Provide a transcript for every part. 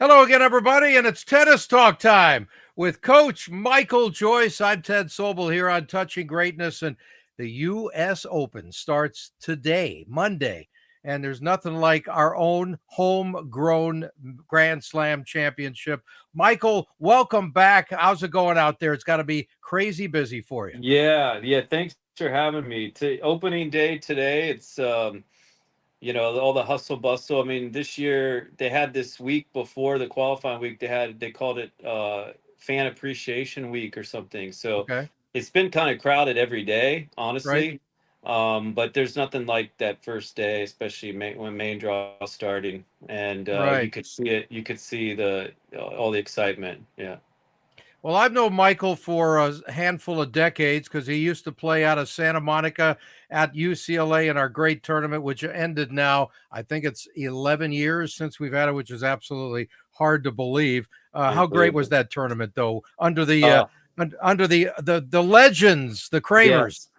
Hello again, everybody, and it's tennis talk time with Coach Michael Joyce. I'm Ted Sobel here on Touching Greatness, and the U.S. Open starts today, Monday, and there's nothing like our own homegrown Grand Slam championship. Michael, welcome back. How's it going out there? It's got to be crazy busy for you. Yeah. Thanks for having me. Opening day today. It's all the hustle bustle. I mean, this year they had this week before the qualifying week. They called it Fan Appreciation Week or something. So Okay, it's been kind of crowded every day, right, honestly. But there's nothing like that first day, especially when main draw is starting, and you right. could see it. You could see the all the excitement. Yeah. Well, I've known Michael for a handful of decades because he used to play out of Santa Monica at UCLA in our great tournament, which ended now. I think it's 11 years since we've had it, which is absolutely hard to believe. How great was Unbelievable. that tournament, though? Under the Uh, under the legends, the Kramers.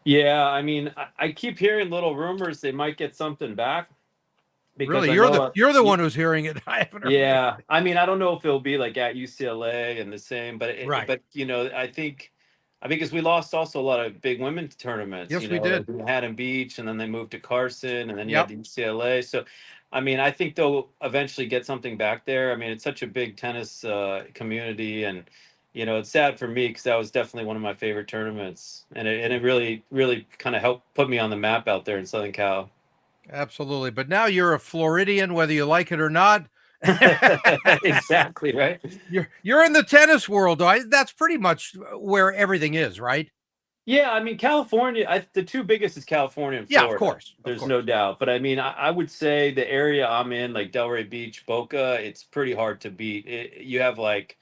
yes. Yeah, I mean, I keep hearing little rumors they might get something back because Really, I you're know, the you're the one who's hearing it. I haven't heard yeah. anything. I mean, I don't know if it'll be like at UCLA and the same, but Right. I think because we lost also a lot of big women's tournaments. Yes, we Like did. Manhattan Beach, and then they moved to Carson, and then you had Yep. the UCLA. So, I mean, I think they'll eventually get something back there. I mean, it's such a big tennis community, and it's sad for me because that was definitely one of my favorite tournaments, and it really really kind of helped put me on the map out there in Southern Cal. Absolutely. But now you're a Floridian, whether you like it or not. Exactly, right. You're in the tennis world, though. That's pretty much where everything is, right? Yeah, I mean, California, the two biggest is California and Yeah, of Florida. course, of There's no course. doubt. But I mean, I would say the area I'm in, like Delray Beach, Boca, it's pretty hard to beat. You have like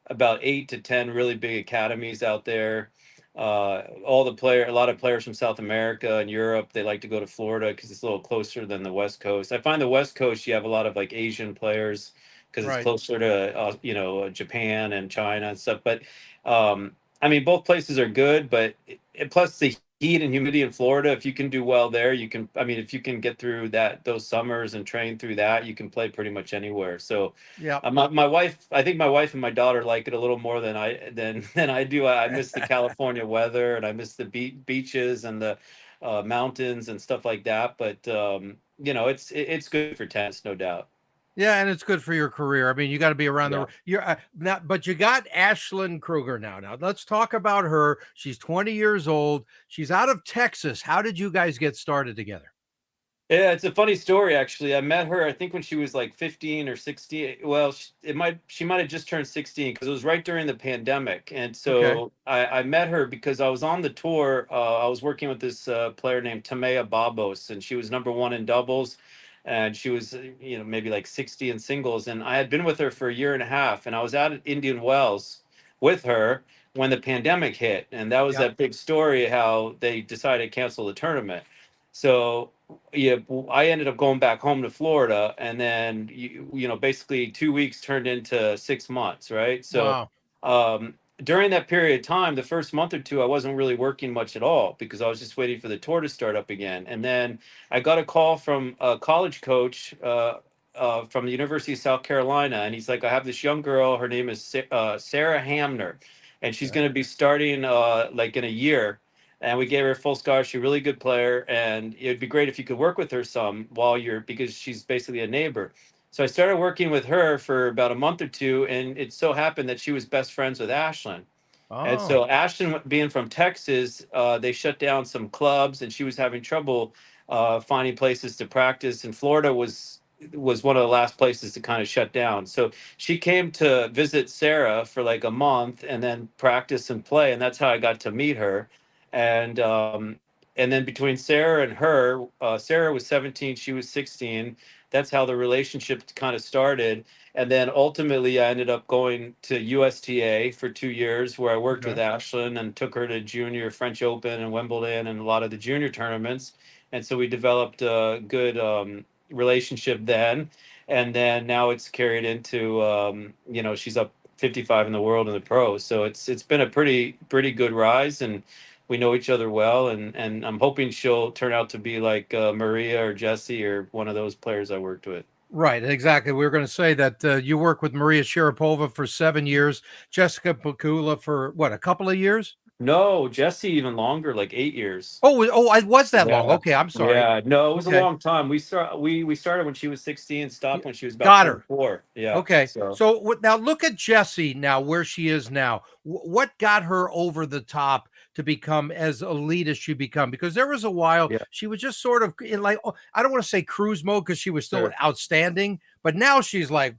about 8 to 10 really big academies out there. A lot of players from South America and Europe, they like to go to Florida because it's a little closer than the West Coast. I find the West Coast, you have a lot of like Asian players because it's Right. closer to, Japan and China and stuff. But I mean, both places are good, but plus the heat and humidity in Florida, if you can do well there, you can. I mean, if you can get through those summers and train through that, you can play pretty much anywhere. So, Yeah. my wife, I think my wife and my daughter like it a little more than I do. I miss the California weather, and I miss the beaches and the mountains and stuff like that. But it's good for tennis, no doubt. Yeah, and it's good for your career. I mean, you got to be around the Yeah. you're not, but you got Ashlyn Krueger now. Now let's talk about her. She's 20 years old. She's out of Texas. How did you guys get started together? Yeah, it's a funny story actually. I met her I think when she was like 15 or 16. Well, she might have just turned 16 because it was right during the pandemic. And Okay. so I met her because I was on the tour. I was working with this player named Tamea Babos, and she was number one in doubles, and she was maybe like 60 in singles. And I had been with her for a year and a half, and I was out at Indian Wells with her when the pandemic hit, and that was Yep. that big story how they decided to cancel the tournament. So yeah, I ended up going back home to Florida, and then basically 2 weeks turned into 6 months, right? So Wow. um, during that period of time, the first month or two, I wasn't really working much at all because I was just waiting for the tour to start up again. And then I got a call from a college coach from the University of South Carolina, and he's like, "I have this young girl. Her name is Sarah Hamner, and she's Okay. going to be starting like in a year." And we gave her a full scholarship, really good player, and it'd be great if you could work with her some while you're because she's basically a neighbor. So I started working with her for about a month or two, and it so happened that she was best friends with Ashlyn. And Oh, so Ashlyn, being from Texas, they shut down some clubs, and she was having trouble finding places to practice. And Florida was one of the last places to kind of shut down. So she came to visit Sarah for like a month, and then practice and play, and that's how I got to meet her. And and then between Sarah and her, Sarah was 17, she was 16. That's how the relationship kind of started. And then ultimately, I ended up going to USTA for 2 years, where I worked with okay. Ashlyn and took her to junior French Open and Wimbledon and a lot of the junior tournaments. And so we developed a good relationship then. And then now it's carried into, she's up 55 in the world in the pros. So it's been a pretty good rise, and we know each other well. And I'm hoping she'll turn out to be like Maria or Jesse or one of those players I worked with. Right, exactly. We were going to say that you work with Maria Sharapova for 7 years, Jessica Pegula for what, a couple of years? No, Jesse even longer, like 8 years. Oh, I was that long. Yeah. Okay, I'm sorry. Yeah. No, it was a Okay, long time. We started when she was 16, yeah, stopped when she was about got her. 24. Yeah. Okay, So so now look at Jessie now, where she is now. What got her over the top to become as elite as she become? Because there was a while yeah, she was just sort of in like, oh, I don't want to say cruise mode because she was still sure. outstanding, but now she's like,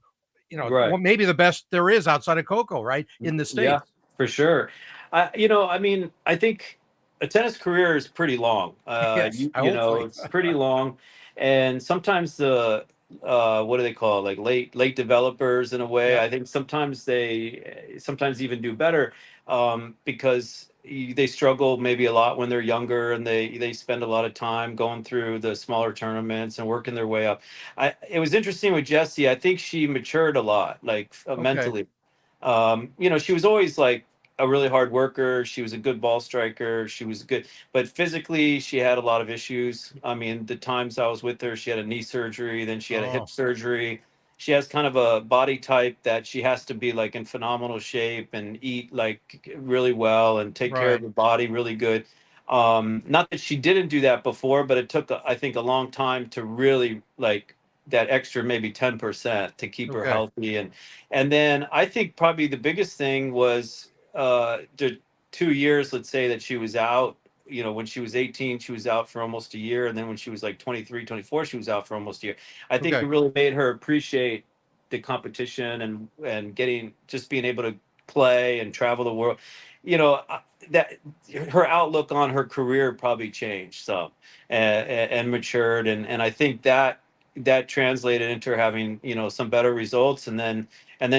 Right. well, maybe the best there is outside of Coco, right? In the Yeah, States. for sure. I mean, I think a tennis career is pretty long. Yes, hopefully. It's pretty long, and sometimes the what do they call it? Like late developers in a way. Yep. I think sometimes they sometimes even do better because they struggle maybe a lot when they're younger and they spend a lot of time going through the smaller tournaments and working their way up. It was interesting with Jessie. I think she matured a lot, like Okay. mentally. She was always like a really hard worker. She was a good ball striker. She was good, but physically, she had a lot of issues. I mean, the times I was with her, she had a knee surgery, then she had a hip Oh, surgery. She has kind of a body type that she has to be like in phenomenal shape and eat like really well and take care of right. her body really good. Not that she didn't do that before, but it took, I think, a long time to really like that extra maybe 10% to keep her Okay. healthy and then I think probably the biggest thing was the 2 years, let's say, that she was out. When she was 18, she was out for almost a year. And then when she was like 23, 24, she was out for almost a year. I think it Okay. really made her appreciate the competition and getting just being able to play and travel the world. That her outlook on her career probably changed some and matured. And I think that translated into her having some better results and then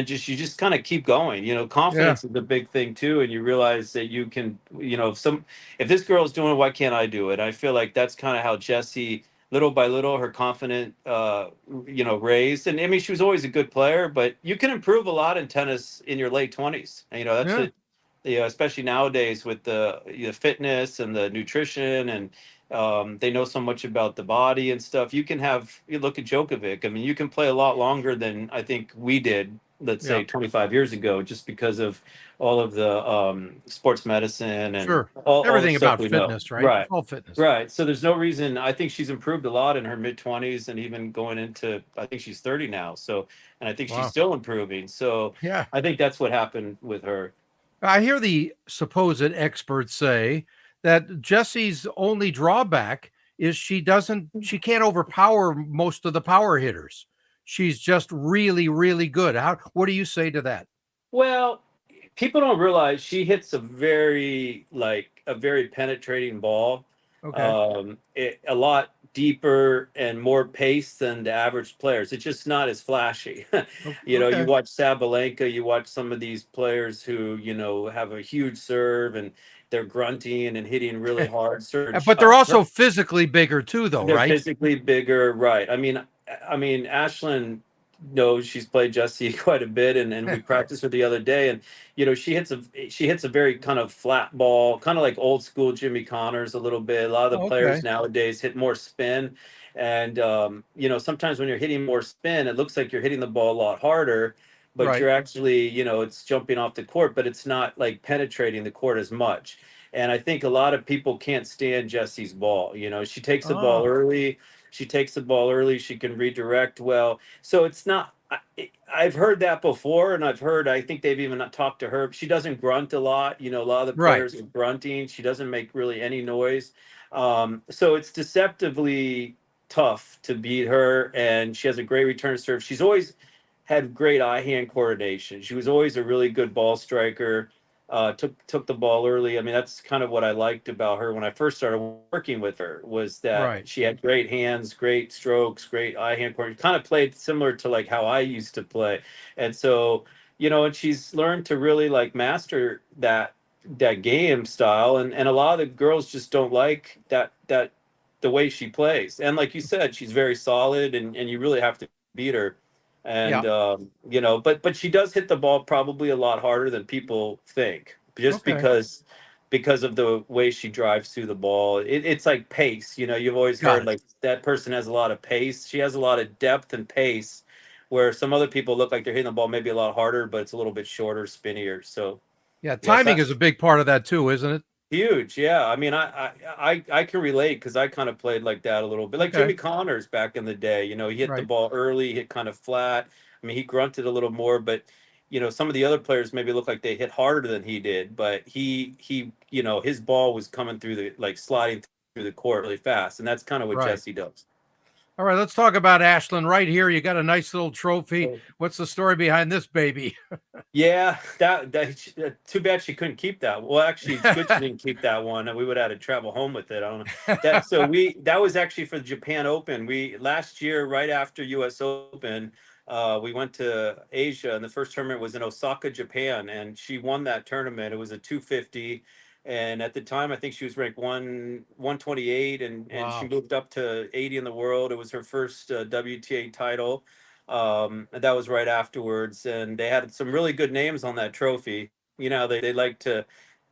just you just kind of keep going. Yeah. Confidence is a big thing too, and you realize that you can, if this girl's doing it, why can't I do it? I feel like that's kind of how Jesse, little by little, her confidence raised. And I mean, she was always a good player, but you can improve a lot in tennis in your late 20s. And that's Yeah. it. Especially nowadays with the fitness and the nutrition and they know so much about the body and stuff. You look at Djokovic. I mean, you can play a lot longer than I think we did, let's Yeah. say 25 years ago, just because of all of the sports medicine and Sure. all the Everything stuff about we know. fitness, right? It's Right. all fitness. Right. So there's no reason. I think she's improved a lot in her mid 20s and even going into, I think she's 30 now. So, and I think she's Wow. still improving. So Yeah. I think that's what happened with her. I hear the supposed experts say that Jessie's only drawback is she can't overpower most of the power hitters. She's just really, really good. What do you say to that? Well, people don't realize she hits a very penetrating ball, Okay. a lot deeper and more pace than the average players. It's just not as flashy. You Okay. watch Sabalenka, you watch some of these players who have a huge serve and they're grunting and hitting really hard certain But they're shots. also physically bigger too, though, They're right? physically bigger, right? I mean, Ashlyn knows she's played Jesse quite a bit, and we practiced her the other day, and she hits a very kind of flat ball, kind of like old school Jimmy Connors a little bit. A lot of the Oh, players okay. nowadays hit more spin, and sometimes when you're hitting more spin, it looks like you're hitting the ball a lot harder, but Right. you're actually it's jumping off the court, but it's not like penetrating the court as much. And I think a lot of people can't stand Jesse's ball. She takes the ball Oh, early. She takes the ball early. She can redirect well. So it's not. I've heard that before, and I think they've even talked to her. She doesn't grunt a lot. A lot of the right. players are grunting. She doesn't make really any noise. So it's deceptively tough to beat her, and she has a great return serve. She's always had great eye-hand coordination. She was always a really good ball striker. Took the ball early. I mean, that's kind of what I liked about her when I first started working with her was that Right. she had great hands, great strokes, great eye hand coordination. Kind of played similar to like how I used to play, and so and she's learned to really like master that game style, and a lot of the girls just don't like that the way she plays. And like you said, she's very solid, and you really have to beat her and Yeah. but she does hit the ball probably a lot harder than people think just Okay. because because of the way she drives through the ball. It's like pace. You've always Got heard it. like that person has a lot of pace. She has a lot of depth and pace, where some other people look like they're hitting the ball maybe a lot harder, but it's a little bit shorter, spinnier. So Yeah, yes, timing is a big part of that too, isn't it? huge. Yeah, I mean, I can relate because I kind of played like that a little bit, like Okay, Jimmy Connors back in the day. He hit the right. ball early, hit kind of flat. I mean, he grunted a little more, but some of the other players maybe look like they hit harder than he did, but his ball was coming through the like sliding through the court really fast, and that's kind of what Right. Jesse does. All right, let's talk about Ashlyn right here. You got a nice little trophy. What's the story behind this baby? Yeah, too bad she couldn't keep that. Well, actually, it's good she didn't keep that one, and we would have had to travel home with it. I don't know that was actually for the Japan Open. We last year, right after U.S. Open, we went to Asia, and the first tournament was in Osaka, Japan, and she won that tournament. It was a 250, and at the time, I think she was ranked 128, and she Wow. moved up to 80 in the world. It was her first WTA title. And that was right afterwards, and they had some really good names on that trophy. They like to.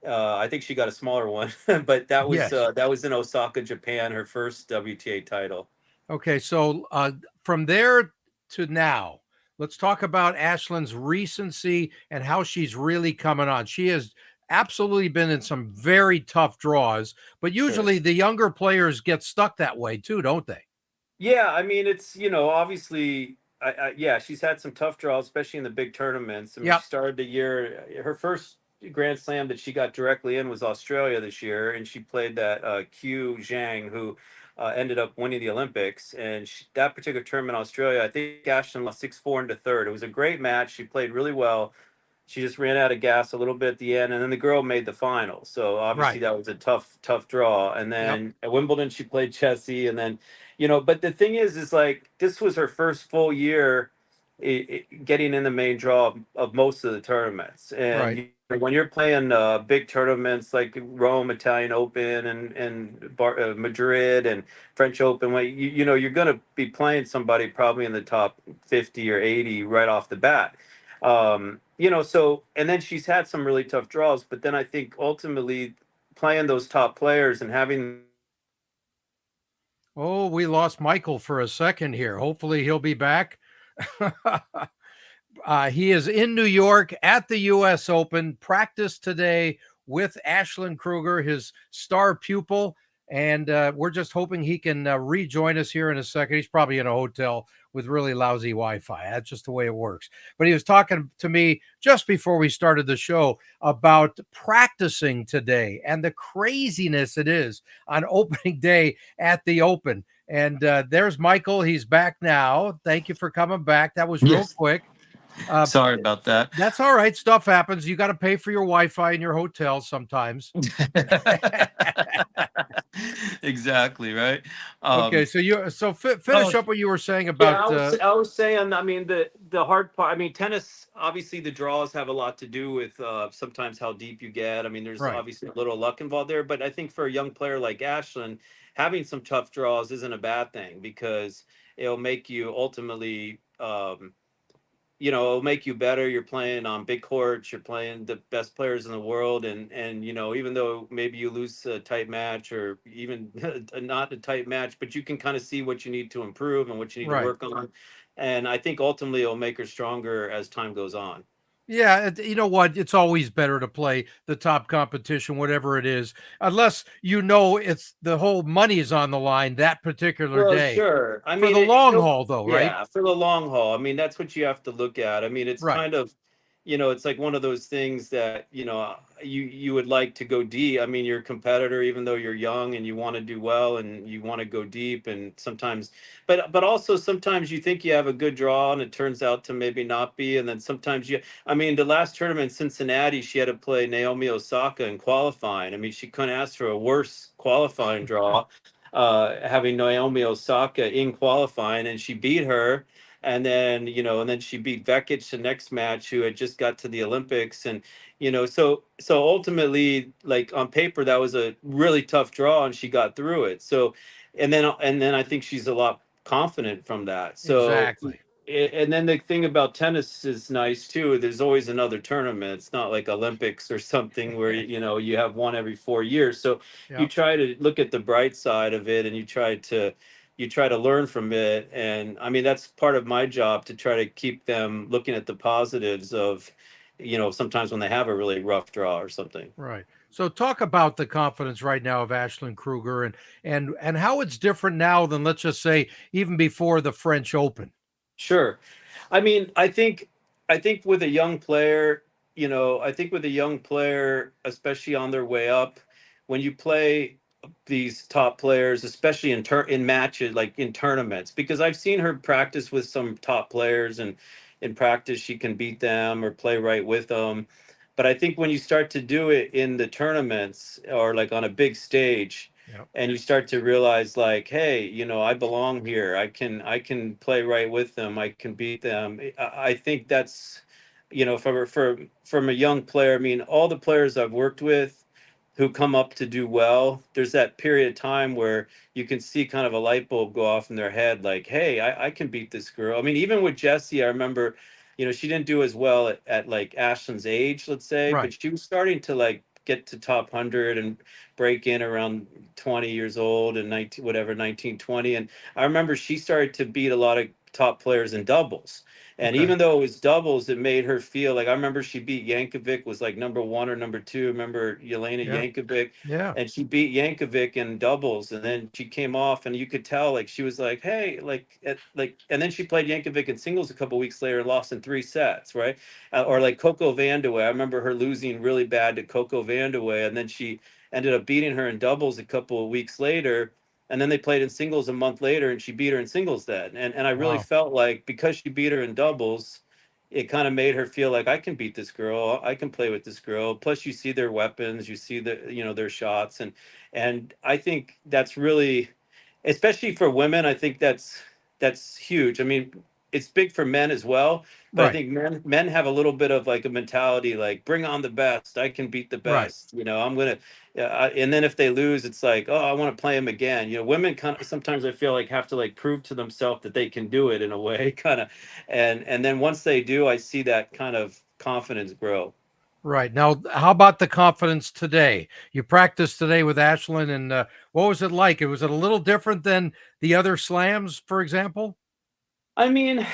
I think she got a smaller one, but Yes. that was in Osaka, Japan, her first WTA title. Okay, so from there to now, let's talk about Ashlyn's recency and how she's really coming on. She has absolutely been in some very tough draws, but Sure. usually the younger players get stuck that way too, don't they? Yeah, I mean, it's obviously, yeah, she's had some tough draws, especially in the big tournaments. I mean, she Yep. started the year, her first Grand Slam that she got directly in was Australia this year, and she played that Q Zhang, who ended up winning the Olympics. And that particular tournament in Australia, I think Ashton lost 6-4 into third. It was a great match. She played really well. She just ran out of gas a little bit at the end, and then the girl made the final. So obviously Right. that was a tough draw. And Yep. then at Wimbledon, she played Chessie, and then, but the thing is like this was her first full year getting in the main draw of most of the tournaments. And Right. when you're playing big tournaments like Rome, Italian Open, and Madrid and French Open, you're going to be playing somebody probably in the top 50 or 80 right off the bat. So and then she's had some really tough draws, but then I think ultimately playing those top players and having Oh, we lost Michael for a second here. Hopefully he'll be back. He is in New York at the U.S. Open, practiced today with Ashlyn Krueger, his star pupil. And we're just hoping he can rejoin us here in a second. He's probably in a hotel with really lousy Wi Fi. That's just the way it works. But he was talking to me just before we started the show about practicing today and the craziness it is on opening day at the Open. And there's Michael. He's back now. Thank you for coming back. That was real Yes. quick. Uh, Sorry about that. that's all right. Stuff happens. You got to pay for your Wi-Fi in your hotel sometimes. Exactly, right? Okay, Um, so oh, finish up what you were saying Yeah, about I was saying, I mean, the hard part, I mean, tennis, obviously the draws have a lot to do with sometimes how deep you get. I mean, there's right, obviously a little luck involved there, but I think for a young player like Ashlyn, having some tough draws isn't a bad thing because it'll make you ultimately it'll make you better. You're playing on big courts. You're playing the best players in the world, and even though maybe you lose a tight match or even not a tight match, but you can kind of see what you need to improve and what you need to right. work on. And I think ultimately it'll make her stronger as time goes on. Yeah, you know what? It's always better to play the top competition, whatever it is, unless you know it's the whole money is on the line that particular Well, day. sure. I For mean, the long haul, though, right? yeah, for the long haul. I mean, that's what you have to look at. I mean, it's Right. kind of, it's like one of those things that, you would like to go deep. I mean, you're a competitor, even though you're young and you want to do well and you want to go deep. And sometimes, but also sometimes you think you have a good draw and it turns out to maybe not be. And then sometimes I mean, the last tournament in Cincinnati, she had to play Naomi Osaka in qualifying. I mean, she couldn't ask for a worse qualifying draw, having Naomi Osaka in qualifying, and she beat her. And then she beat Vekic the next match, who had just got to the Olympics. And so ultimately, like on paper, that was a really tough draw, and she got through it. So, and then I think she's a lot confident from that. So Exactly. And then the thing about tennis is nice too. There's always another tournament. It's not like Olympics or something where you have one every 4 years. So you Yep. try to look at the bright side of it, and you try to learn from it. And I mean, that's part of my job, to try to keep them looking at the positives of, sometimes when they have a really rough draw or something. Right. So talk about the confidence right now of Ashlyn Krueger and how it's different now than, let's just say, even before the French Open. Sure. I mean, I think with a young player, I think with a young player, especially on their way up, when you play these top players, especially in matches, like in tournaments, because I've seen her practice with some top players, and in practice she can beat them or play right with them. But I think when you start to do it in the tournaments, or like on a big stage, Yep. and you start to realize, like, hey, I belong here, I can play right with them, I can beat them. I think that's, from a young player. I mean, all the players I've worked with who come up to do well, there's that period of time where you can see kind of a light bulb go off in their head, like, hey, I can beat this girl. I mean, even with Jessie, I remember, she didn't do as well at like Ashlyn's age, let's say, Right. but she was starting to like get to top 100 and break in around 20 years old, and 19, whatever, 19, 20. And I remember she started to beat a lot of top players in doubles. And Okay. even though it was doubles, it made her feel like, I remember she beat Yankovic, was like number one or number two. Remember Yelena Yeah. Yankovic? Yeah. And she beat Yankovic in doubles. And then she came off, and you could tell, like, she was like, hey, and then she played Yankovic in singles a couple weeks later and lost in 3 sets, right? Or like Coco Vandeweghe. I remember her losing really bad to Coco Vandeweghe, and then she ended up beating her in doubles a couple of weeks later, and then they played in singles a month later, and she beat her in singles then. And I really Wow. felt like, because she beat her in doubles, it kind of made her feel like, I can beat this girl, I can play with this girl. Plus you see their weapons, you see their shots. And I think that's really, especially for women, I think that's huge. I mean, it's big for men as well, but I Right. think men have a little bit of like a mentality, like, bring on the best, I can beat the Right. best, I'm gonna. Yeah, and then if they lose, it's like, oh, I want to play them again. Women kind of sometimes, I feel like, have to like prove to themselves that they can do it in a way, kind of. And then once they do, I see that kind of confidence grow. Right. Now, how about the confidence today? You practiced today with Ashlyn, and what was it like? Was it a little different than the other slams, for example? I mean,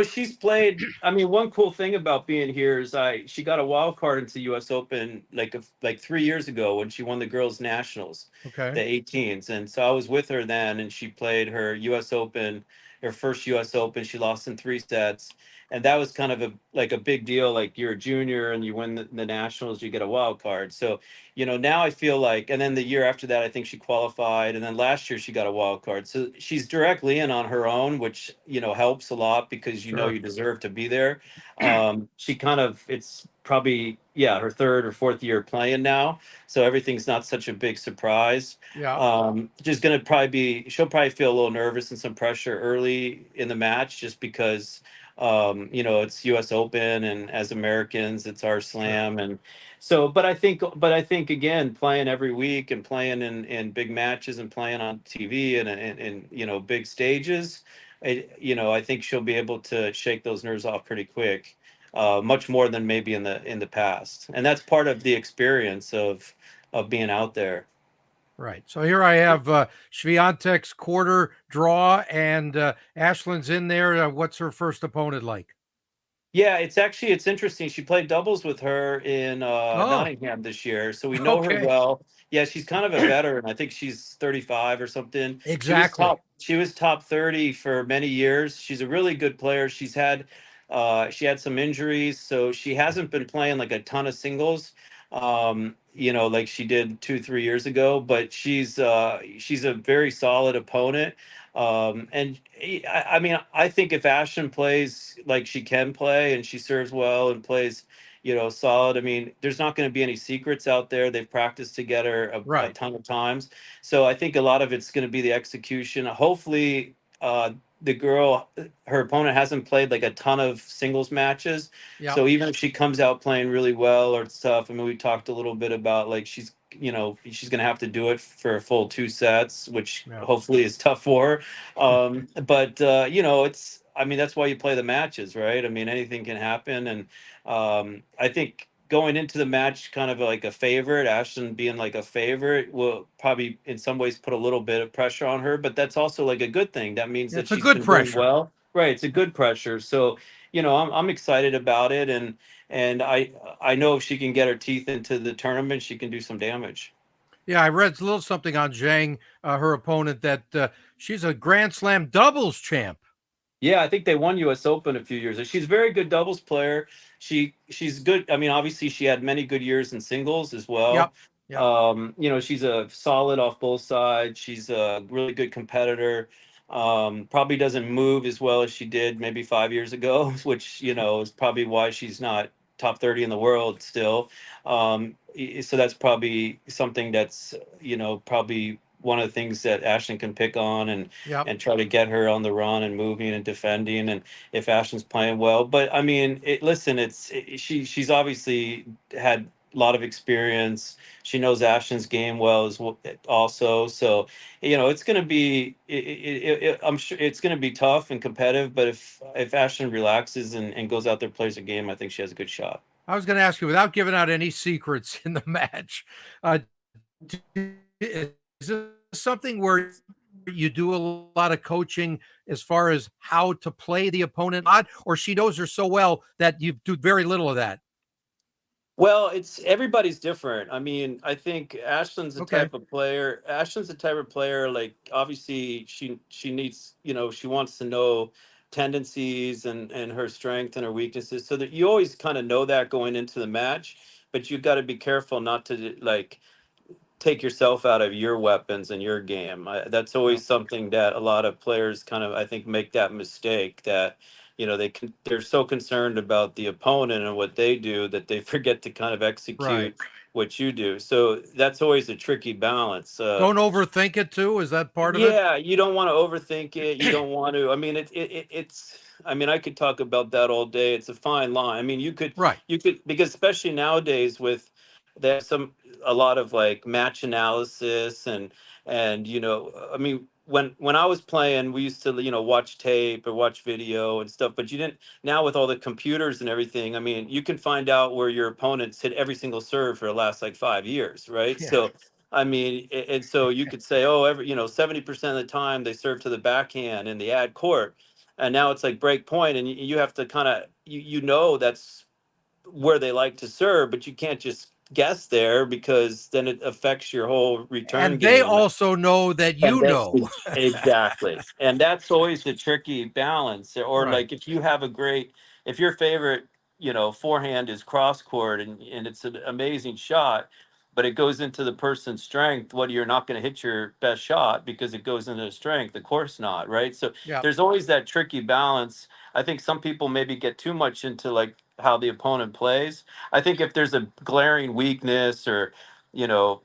she's played. I mean, one cool thing about being here is she got a wild card into U.S. Open like 3 years ago when she won the girls' nationals, Okay. the 18s, and so I was with her then, and she played her U.S. Open, her first U.S. Open. She lost in 3 sets, and that was kind of a big deal. Like, you're a junior and you win the nationals, you get a wild card. So now I feel like, and then the year after that, I think she qualified, and then last year she got a wild card. So she's directly in on her own, which helps a lot, because Sure. you deserve to be there. She kind of, it's probably, yeah, her third or fourth year playing now, so everything's not such a big surprise. Yeah. Just gonna probably she'll probably feel a little nervous and some pressure early in the match, just because it's US Open, and as Americans it's our Sure. slam. And so, but I think again, playing every week and playing in big matches and playing on TV and big stages, I think she'll be able to shake those nerves off pretty quick, much more than maybe in the past. And that's part of the experience of being out there. Right. So here I have Swiatek's quarter draw, and Ashlyn's in there. What's her first opponent like? Yeah, it's interesting. She played doubles with her in Oh, Nottingham this year, so we know her okay. well. Yeah, she's kind of a veteran. I think she's 35 or something. She was Exactly. top 30 for many years. She's a really good player. She had some injuries, so she hasn't been playing like a ton of singles, like she did 2, 3 years ago. But she's a very solid opponent. And I mean, I think if Ashton plays like she can play, and she serves well and plays, solid, I mean, there's not going to be any secrets out there. They've practiced together a Right. ton of times. So I think a lot of it's going to be the execution. Hopefully, the girl, her opponent hasn't played like a ton of singles matches. Yeah. So even if she comes out playing really well or stuff, I mean, we talked a little bit about, like, she's going to have to do it for a full 2 sets, which Yeah. hopefully is tough for her. But I mean, that's why you play the matches, right? I mean, anything can happen. And I think going into the match, kind of like a favorite, Ashton being like a favorite, will probably in some ways put a little bit of pressure on her, but that's also like a good thing. That means Yeah, that it's a she's good been doing pressure. well. Right. It's a good pressure. So, I'm excited about it. And I know if she can get her teeth into the tournament, she can do some damage. Yeah, I read a little something on Zhang, her opponent, that she's a Grand Slam doubles champ. Yeah, I think they won U.S. Open a few years ago. She's a very good doubles player. She's good. I mean, obviously, she had many good years in singles as Yep. well. Yep. She's a solid off both sides. She's a really good competitor. Probably doesn't move as well as she did maybe 5 years ago, which is probably why she's not top 30 in the world still. So that's probably something that's probably one of the things that Ashton can pick on Yep. and try to get her on the run and moving and defending, and if Ashton's playing well. But I mean, listen, she's obviously had a lot of experience. She knows Ashton's game well as well, also. So it's going to be I'm sure it's going to be tough and competitive. But if Ashton relaxes and goes out there, plays a game, I think she has a good shot. I was going to ask you, without giving out any secrets in the match, is this something where you do a lot of coaching as far as how to play the opponent, or she knows her so well that you do very little of that? Well, it's everybody's different. I mean, I think Ashlyn's the Okay. type of player. Ashlyn's the type of player. Like, obviously, she needs. She wants to know tendencies and her strength and her weaknesses, so that you always kind of know that going into the match. But you got to be careful not to like take yourself out of your weapons and your game. That's Yeah. always something that a lot of players kind of, I think, make that mistake that they're so concerned about the opponent and what they do that they forget to kind of Right. execute what you do. So that's always a tricky balance. Don't overthink it too. Is that part of it? Yeah, you don't want to overthink it. You don't want to. I mean, it's. I mean, I could talk about that all day. It's a fine line. I mean, Right. you could, because especially nowadays with there's a lot of like match analysis and I mean, when I was playing, we used to watch tape or watch video and stuff, but you didn't. Now with all the computers and everything, I mean, you can find out where your opponents hit every single serve for the last like 5 years, right? Yeah. So I mean, and so you could say, oh, 70% of the time they serve to the backhand in the ad court, and now it's like break point, and you have to kind of that's where they like to serve, but you can't just guess there because then it affects your whole return And they game. also know that And you that's know. exactly, and that's always the tricky balance. Or Right. like if you have if your favorite, forehand is cross court and it's an amazing shot, but it goes into the person's strength. What you're not going to hit your best shot because it goes into the strength. Of course not, right? So Yeah. there's always that tricky balance. I think some people maybe get too much into like how the opponent plays. I think if there's a glaring weakness or you know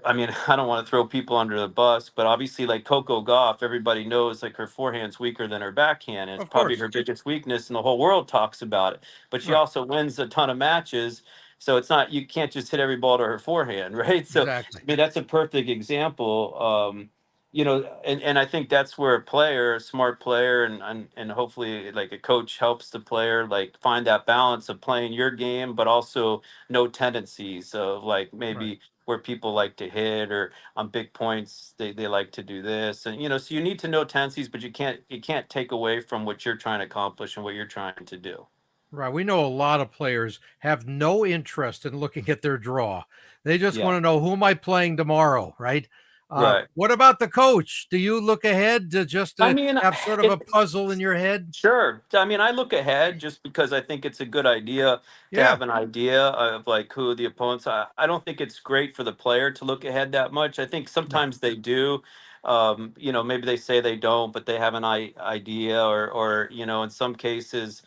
I mean, I don't want to throw people under the bus, but obviously, like Coco Gauff, everybody knows like her forehand's weaker than her backhand, and it's Of probably course. her biggest weakness, and the whole world talks about it. But she Right. also wins a ton of matches, so it's not you can't just hit every ball to her forehand, right? So, Exactly. I mean, that's a perfect example. And I think that's where a player, a smart player, and hopefully like a coach helps the player like find that balance of playing your game, but also no tendencies of like Right. maybe where people like to hit or on big points they like to do this, and so you need to know tendencies, but you can't take away from what you're trying to accomplish and what you're trying to do. Right. We know a lot of players have no interest in looking at their draw. They just Yeah, want to know, who am I playing tomorrow, right? right. What about the coach? Do you look ahead to just I to mean, have sort of a it puzzle in your head? sure. I mean, I look ahead just because I think it's a good idea to Yeah. have an idea of like who the opponents are. I don't think it's great for the player to look ahead that much. I think No. sometimes they do. Maybe they say they don't, but they have an idea, or in some cases,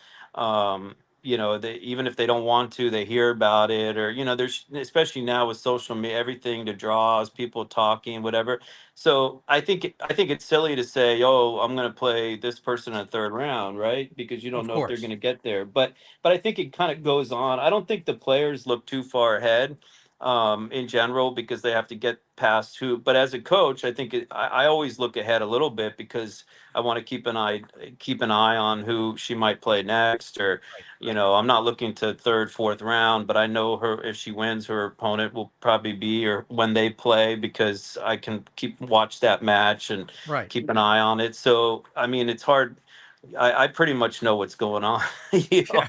they even if they don't want to, they hear about it, or there's especially now with social media, everything to draws, people talking, whatever. So I think it's silly to say, "Oh, I'm going to play this person in the third round," right? Because you don't Of know if they're going course. to get there. But I think it kind of goes on. I don't think the players look too far ahead. in general, because they have to get past who. But as a coach, I think I always look ahead a little bit, because I want to keep an eye on who she might play next, or Right. I'm not looking to third, fourth round, but I know her, if she wins, her opponent will probably be, or when they play, because I can watch that match and Right. keep an eye on it. So I mean, it's hard. I pretty much know what's going on, Yeah.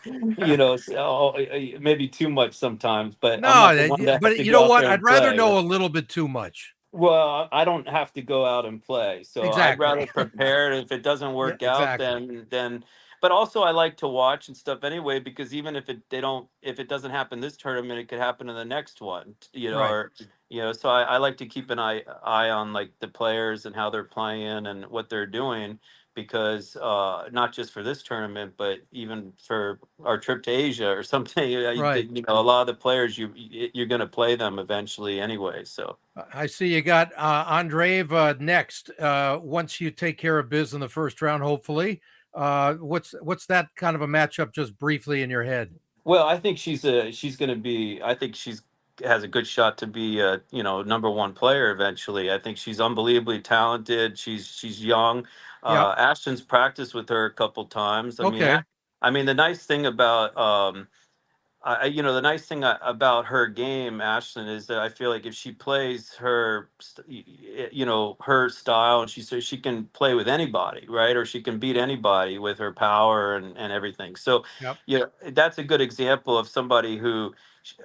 so, maybe too much sometimes, but I'm No, not the one that has but to you go know out what? there I'd and rather play. know a little bit too much. Well, I don't have to go out and play, so I'd Exactly. rather prepare. If it doesn't Yeah, work out, exactly. then. But also, I like to watch and stuff anyway, because even if it doesn't happen this tournament, it could happen in the next one, Right. or So I like to keep an eye on, like, the players and how they're playing and what they're doing, because not just for this tournament, but even for our trip to Asia or something. Right. A lot of the players, you're going to play them eventually anyway, so. I see you got Andreeva next. Once you take care of Biz in the first round, hopefully. What's that kind of a matchup, just briefly in your head? Well, I think she's going to be. I think she's has a good shot to be a number one player eventually. I think she's unbelievably talented. She's young. Yep. Ashton's practiced with her a couple times. Okay. I mean, the nice thing about the nice thing about her game, Ashlyn, is that I feel like if she plays her style, and she says she can play with anybody, right? Or she can beat anybody with her power and everything. So, Yep. that's a good example of somebody who,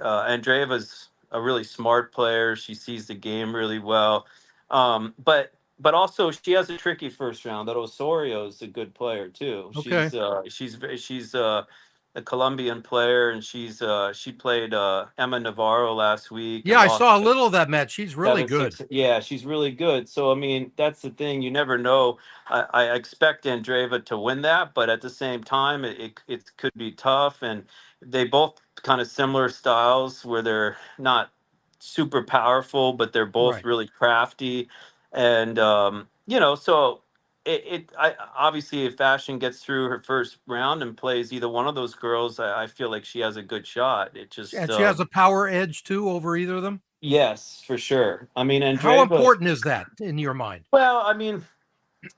Andreeva's a really smart player. She sees the game really well. But also, she has a tricky first round. That Osorio's a good player too. Okay. She's a Colombian player, and she played Emma Navarro last week Yeah, and I lost saw a little of that match. She's really seven good. six. Yeah, she's really good. So I mean, that's the thing. You never know. I expect Andreeva to win that, but at the same time, it could be tough. And they both kind of similar styles, where they're not super powerful, but they're both Right. really crafty. And so obviously, if Fashion gets through her first round and plays either one of those girls, I feel like she has a good shot. It just And she has a power edge too over either of them. Yes, for sure. I mean, How Andreeva. important is that in your mind? Well, I mean,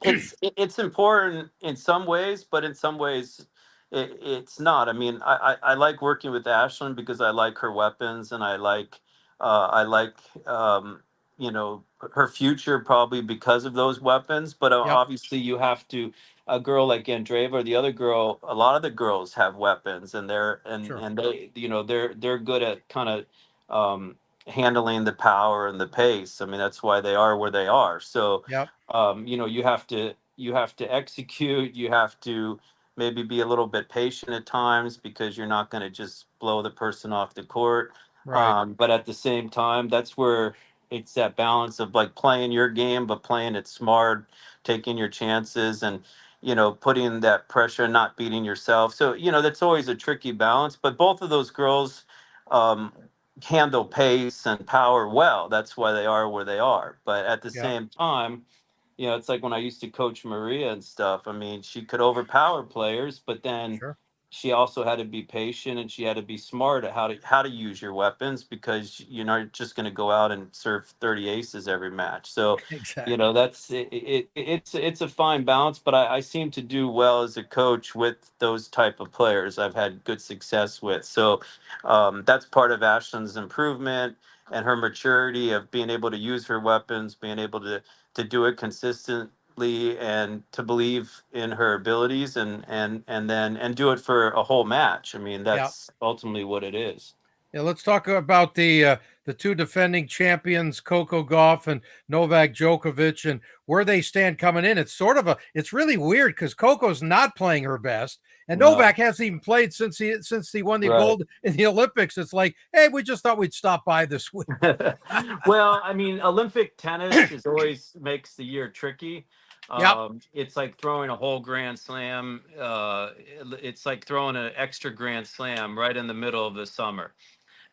it's important in some ways, but in some ways, it's not. I mean, I like working with Ashlyn, because I like her weapons, and I like her future, probably because of those weapons. But Yep. obviously, you have to. A girl like Andreeva, or the other girl, a lot of the girls have weapons, and Sure. they they're good at kind of um, handling the power and the pace. I mean, that's why they are where they are. So Yep. you have to execute. You have to maybe be a little bit patient at times, because you're not going to just blow the person off the court. Right. But at the same time, that's where it's that balance of, like, playing your game, but playing it smart, taking your chances, and putting that pressure, not beating yourself. So that's always a tricky balance. But both of those girls um, handle pace and power well. That's why they are where they are. But at the Yep. same time, it's like when I used to coach Maria and stuff. I mean, she could overpower players, but then Sure. she also had to be patient, and she had to be smart at how to use your weapons, because you're not just going to go out and serve 30 aces every match. So, Exactly. that's it's a fine balance, but I seem to do well as a coach with those type of players. I've had good success with. So, that's part of Ashlyn's improvement and her maturity of being able to use her weapons, being able to do it consistently, and to believe in her abilities, and do it for a whole match. I mean, Yep. that's ultimately what it is. Yeah, let's talk about the two defending champions, Coco Gauff and Novak Djokovic, and where they stand coming in. It's really weird because Coco's not playing her best, and No, Novak hasn't even played since he won the right. gold in the Olympics. It's like, hey, we just thought we'd stop by this week. Well, I mean, Olympic tennis is always makes the year tricky. Yep. It's like throwing a whole Grand Slam. It's like throwing an extra Grand Slam right in the middle of the summer.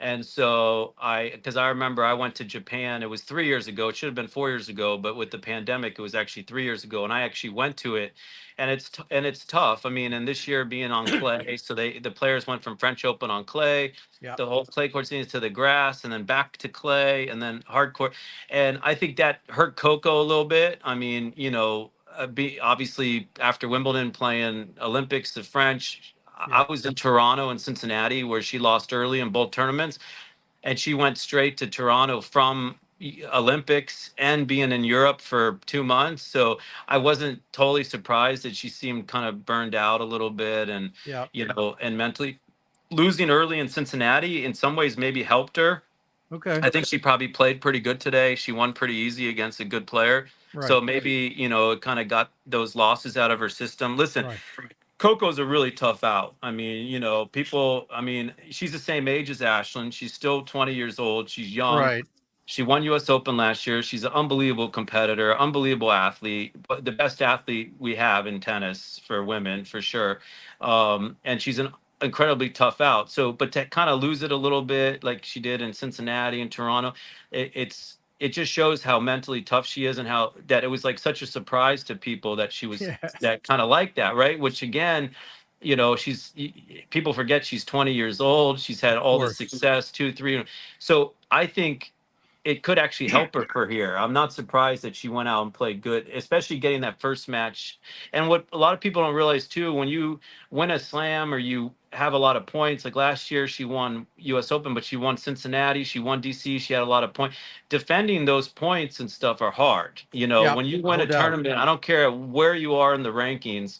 And so because I remember I went to Japan. It was 3 years ago. It should have been 4 years ago, but with the pandemic, it was actually 3 years ago. And I actually went to it, and it's tough. I mean, and this year being on clay, so the players went from French Open on clay, Yeah. the whole clay court scenes to the grass, and then back to clay, and then hard court. And I think that hurt Coco a little bit. I mean, obviously after Wimbledon playing Olympics, the French. Yeah. I was in Toronto and Cincinnati where she lost early in both tournaments, and she went straight to Toronto from Olympics and being in Europe for 2 months. So I wasn't totally surprised that she seemed kind of burned out a little bit, and Yeah. and mentally losing early in Cincinnati in some ways maybe helped her. Okay. I think she probably played pretty good today. She won pretty easy against a good player. Right. So maybe, it kind of got those losses out of her system. Listen, Right. Coco's a really tough out. I mean, she's the same age as Ashlyn. She's still 20 years old. She's young. Right. She won US Open last year. She's an unbelievable competitor, unbelievable athlete, but the best athlete we have in tennis for women, for sure. And she's an incredibly tough out. So, but to kind of lose it a little bit, like she did in Cincinnati and Toronto, it just shows how mentally tough she is, and how that it was like such a surprise to people that she was Yeah. that kind of like that, right? Which again, people forget she's 20 years old. She's had Of all the course. success, 2 3. So I think it could actually help her for here. I'm not surprised that she went out and played good, especially getting that first match. And what a lot of people don't realize too, when you win a slam or you have a lot of points, like last year she won US Open, but she won Cincinnati, she won DC, she had a lot of points. Defending those points and stuff are hard. Yeah. When you win No a doubt. tournament, I don't care where you are in the rankings,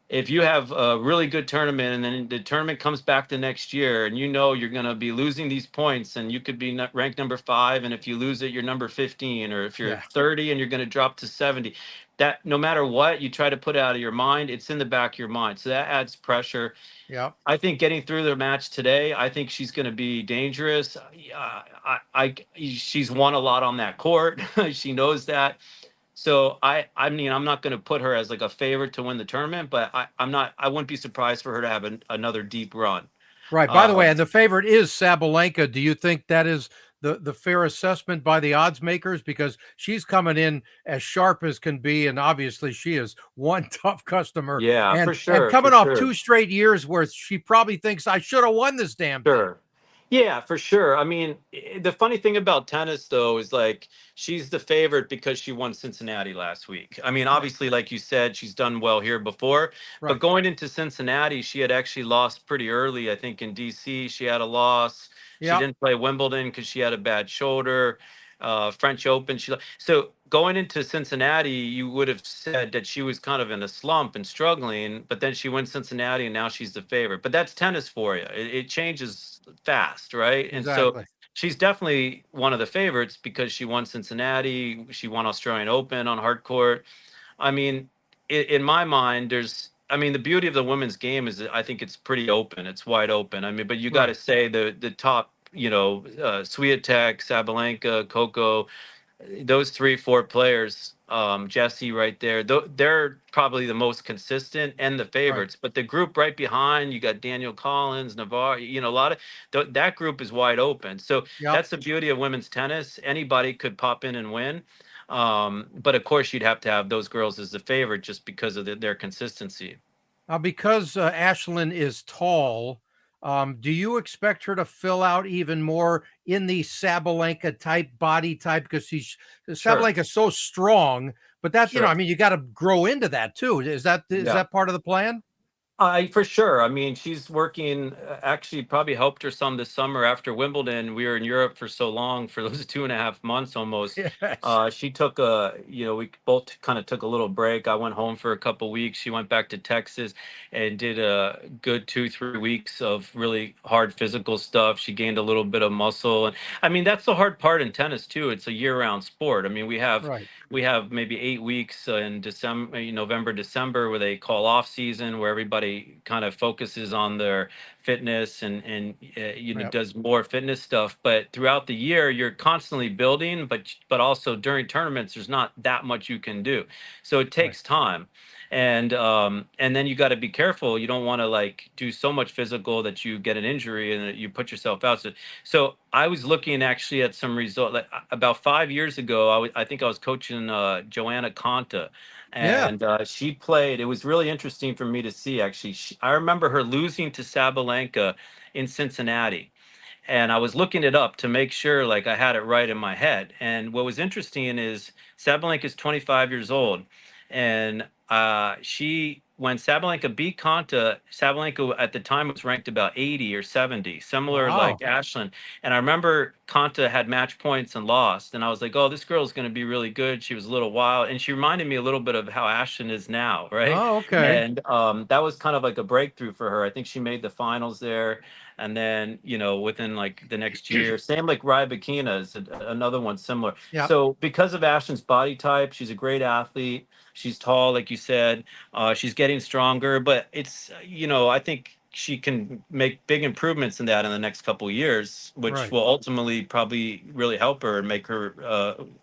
if you have a really good tournament and then the tournament comes back the next year and you're going to be losing these points, and you could be ranked number 5, and if you lose it you're number 15, or if you're Yeah. 30 and you're going to drop to 70, that no matter what you try to put it out of your mind, it's in the back of your mind, so that adds pressure. Yeah. I think getting through the match today, I think she's going to be dangerous. She's won a lot on that court. She knows that. So I mean, I'm not going to put her as like a favorite to win the tournament, but I wouldn't be surprised for her to have another deep run. Right. By the way, and the favorite is Sabalenka. Do you think that is the fair assessment by the odds makers? Because she's coming in as sharp as can be, and obviously she is one tough customer, Yeah, and for sure, for coming off sure. 2 straight years where she probably thinks I should have won this damn thing. Sure. Yeah, for sure. I mean, the funny thing about tennis, though, is like she's the favorite because she won Cincinnati last week. I mean, obviously, like you said, she's done well here before, but Right. going into Cincinnati, she had actually lost pretty early. I think in DC, she had a loss. She Yeah. didn't play Wimbledon because she had a bad shoulder. French Open, so going into Cincinnati, you would have said that she was kind of in a slump and struggling, but then she wins Cincinnati and now she's the favorite. But that's tennis for you. It changes fast, right? And so Exactly. she's definitely one of the favorites because she won Cincinnati. She won Australian Open on hard court. I mean, in my mind, the beauty of the women's game is that I think it's pretty open. It's wide open. I mean, but you got to Right. say the top, Swiatek, Sabalenka, Coco, those 3 4 players, Jesse right there, they're probably the most consistent and the Right. favorites. But the group right behind, you got Daniel Collins, Navarre, a lot of that group is wide open. So Yep. that's the beauty of women's tennis. Anybody could pop in and win. But of course, you'd have to have those girls as the favorite just because of their consistency. Because Ashlyn is tall, do you expect her to fill out even more in the Sabalenka type body type? Because Sure, Sabalenka's so strong, but that sure. I mean, you got to grow into that too. Is Yeah. that part of the plan? I for sure. I mean, she's working. Actually, probably helped her some this summer after Wimbledon. We were in Europe for so long, for those 2.5 months almost. Yes. She took we both kind of took a little break. I went home for a couple weeks. She went back to Texas and did a good 2 3 weeks of really hard physical stuff. She gained a little bit of muscle, and I mean that's the hard part in tennis too. It's a year-round sport. I mean, Right. we have maybe 8 weeks in December, November, December, where they call off season, where everybody kind of focuses on their fitness and Yep. does more fitness stuff. But throughout the year, you're constantly building, but also during tournaments, there's not that much you can do, so it Right. takes time. And then you got to be careful. You don't want to like do so much physical that you get an injury and that you put yourself out. So I was looking actually at some result like about 5 years ago. I think I was coaching Joanna Conta, Yeah. and she played. It was really interesting for me to see. Actually, I remember her losing to Sabalenka in Cincinnati, and I was looking it up to make sure like I had it right in my head. And what was interesting is Sabalenka is 25 years old, and she when Sabalenka beat Konta, Sabalenka at the time was ranked about 80 or 70, similar like Wow. Ashlyn. And I remember Konta had match points and lost, and I was like, oh, this girl's going to be really good. She was a little wild, and she reminded me a little bit of how Ashlyn is now, right? Oh, okay. And that was kind of like a breakthrough for her. I think she made the finals there, and then within like the next year, same like Rybakina is another one similar. Yeah. So because of Ashlyn's body type, she's a great athlete. She's tall, like you said. She's getting stronger, but it's I think she can make big improvements in that in the next couple of years, which Right. will ultimately probably really help her and make her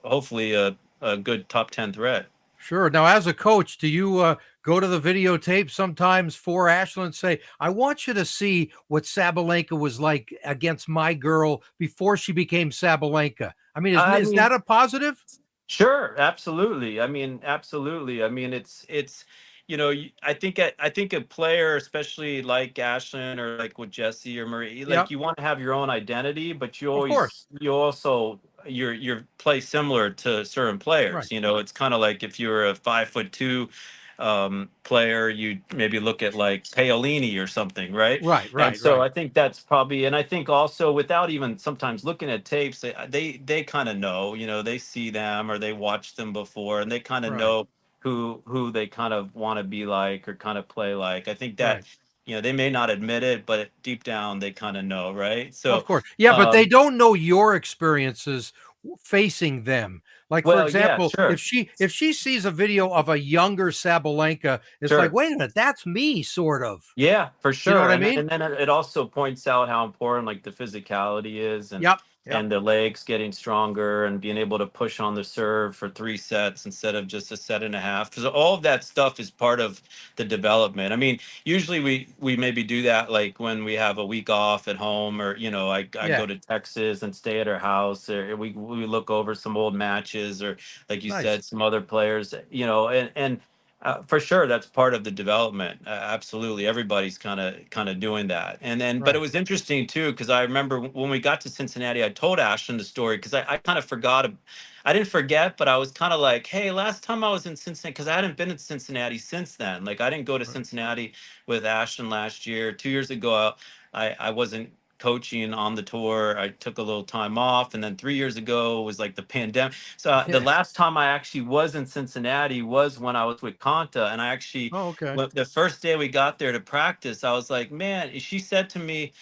hopefully a good top 10 threat. Sure. Now, as a coach, do you go to the videotape sometimes for Ashlyn and say, I want you to see what Sabalenka was like against my girl before she became Sabalenka? I mean, I is that mean, a positive? sure, absolutely. I mean, absolutely. I mean, I think a player, especially like Ashlyn or like with Jesse or Marie, like Yep. you want to have your own identity, but Of course. you also your play similar to certain Right. players. It's kind of like if you're a 5'2" player, you maybe look at like Paolini or something, right? Right. And Right. so Right. I think that's probably, and I think also without even sometimes looking at tapes, they kind of know, they see them or they watched them before, and they kind of Right. know who they kind of want to be like or kind of play like. I think that, Right. they may not admit it, but deep down they kind of know, right? Of So, course. Yeah, but they um, don't know your experiences facing them. Like, for well, yeah, example, sure, if she sees a video of a younger Sabalenka, it's like, sure. wait a minute, that's me, sort of. Yeah, for You know what sure. I And mean? then it also points out how important like the physicality is, Yep. Yep. and the legs getting stronger and being able to push on the serve for 3 sets instead of just a set and a half. Because all of that stuff is part of the development. I mean, usually we maybe do that like when we have a week off at home, or I Yeah. go to Texas and stay at her house, or we look over some old matches, or like you Nice. said, some other players, and for sure, that's part of the development. Absolutely, everybody's kind of doing that. And then, but it Right. was interesting too because I remember when we got to Cincinnati, I told Ashton the story because I kind of forgot. I didn't forget, but I was kind of like, "Hey, last time I was in Cincinnati," because I hadn't been in Cincinnati since then. Like I didn't go to Right. Cincinnati with Ashton last year. 2 years ago, I wasn't coaching on the tour. I took a little time off, and then 3 years ago was like the pandemic. So the Yeah. last time I actually was in Cincinnati was when I was with Conta, and I actually, Oh, okay. the first day we got there to practice, I was like, man, she said to me,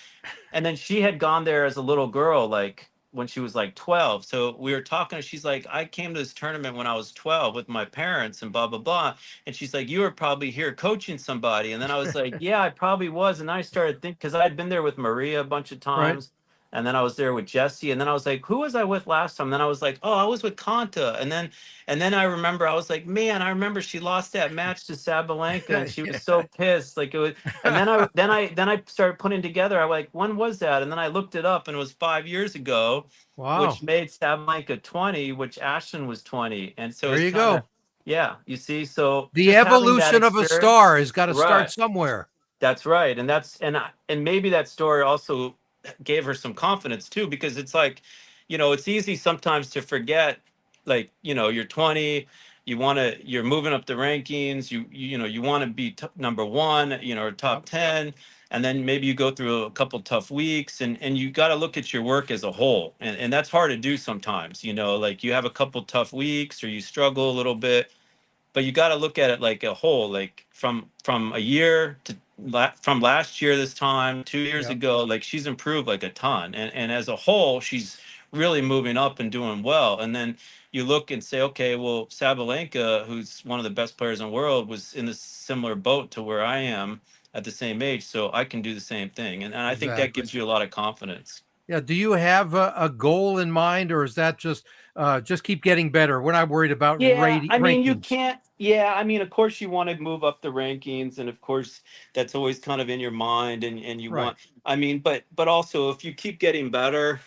and then she had gone there as a little girl, like when she was like 12. So we were talking, and she's like, I came to this tournament when I was 12 with my parents and blah, blah, blah. And she's like, you were probably here coaching somebody. And then I was like, yeah, I probably was. And then I started thinking, because I had been there with Maria a bunch of Right. times. And then I was there with Jesse. And then I was like, who was I with last time? And then I was like, oh, I was with Conta. And then I remember I was like, man, I remember she lost that match to Sabalenka and she was so pissed. Like it was, and then I started putting together. I like, when was that? And then I looked it up, and it was 5 years ago, Wow. which made Sabalenka 20, which Ashton was 20. And so There it's you kind of, go. yeah, you see. So The just having that evolution of a experience, star has got to start right? somewhere. That's right, and and maybe that story also gave her some confidence too, because it's like, it's easy sometimes to forget, like you're 20, you're moving up the rankings, you want to be number one, or top Yep. 10, and then maybe you go through a couple tough weeks, and you got to look at your work as a whole, and that's hard to do sometimes, like you have a couple tough weeks or you struggle a little bit, but you got to look at it like a whole, like from a year to from last year this time 2 years Yep. ago, like she's improved like a ton, and as a whole she's really moving up and doing well. And then you look and say, okay, well, Sabalenka, who's one of the best players in the world, was in a similar boat to where I am at the same age, so I can do the same thing, and I think that Exactly. gives you a lot of confidence. Yeah. Do you have a goal in mind, or is that just keep getting better? We're not worried about Yeah, I mean, you rankings. can't. Yeah, I mean, of course, you want to move up the rankings, and of course, that's always kind of in your mind, and you Right. want. I mean, but also, if you keep getting better,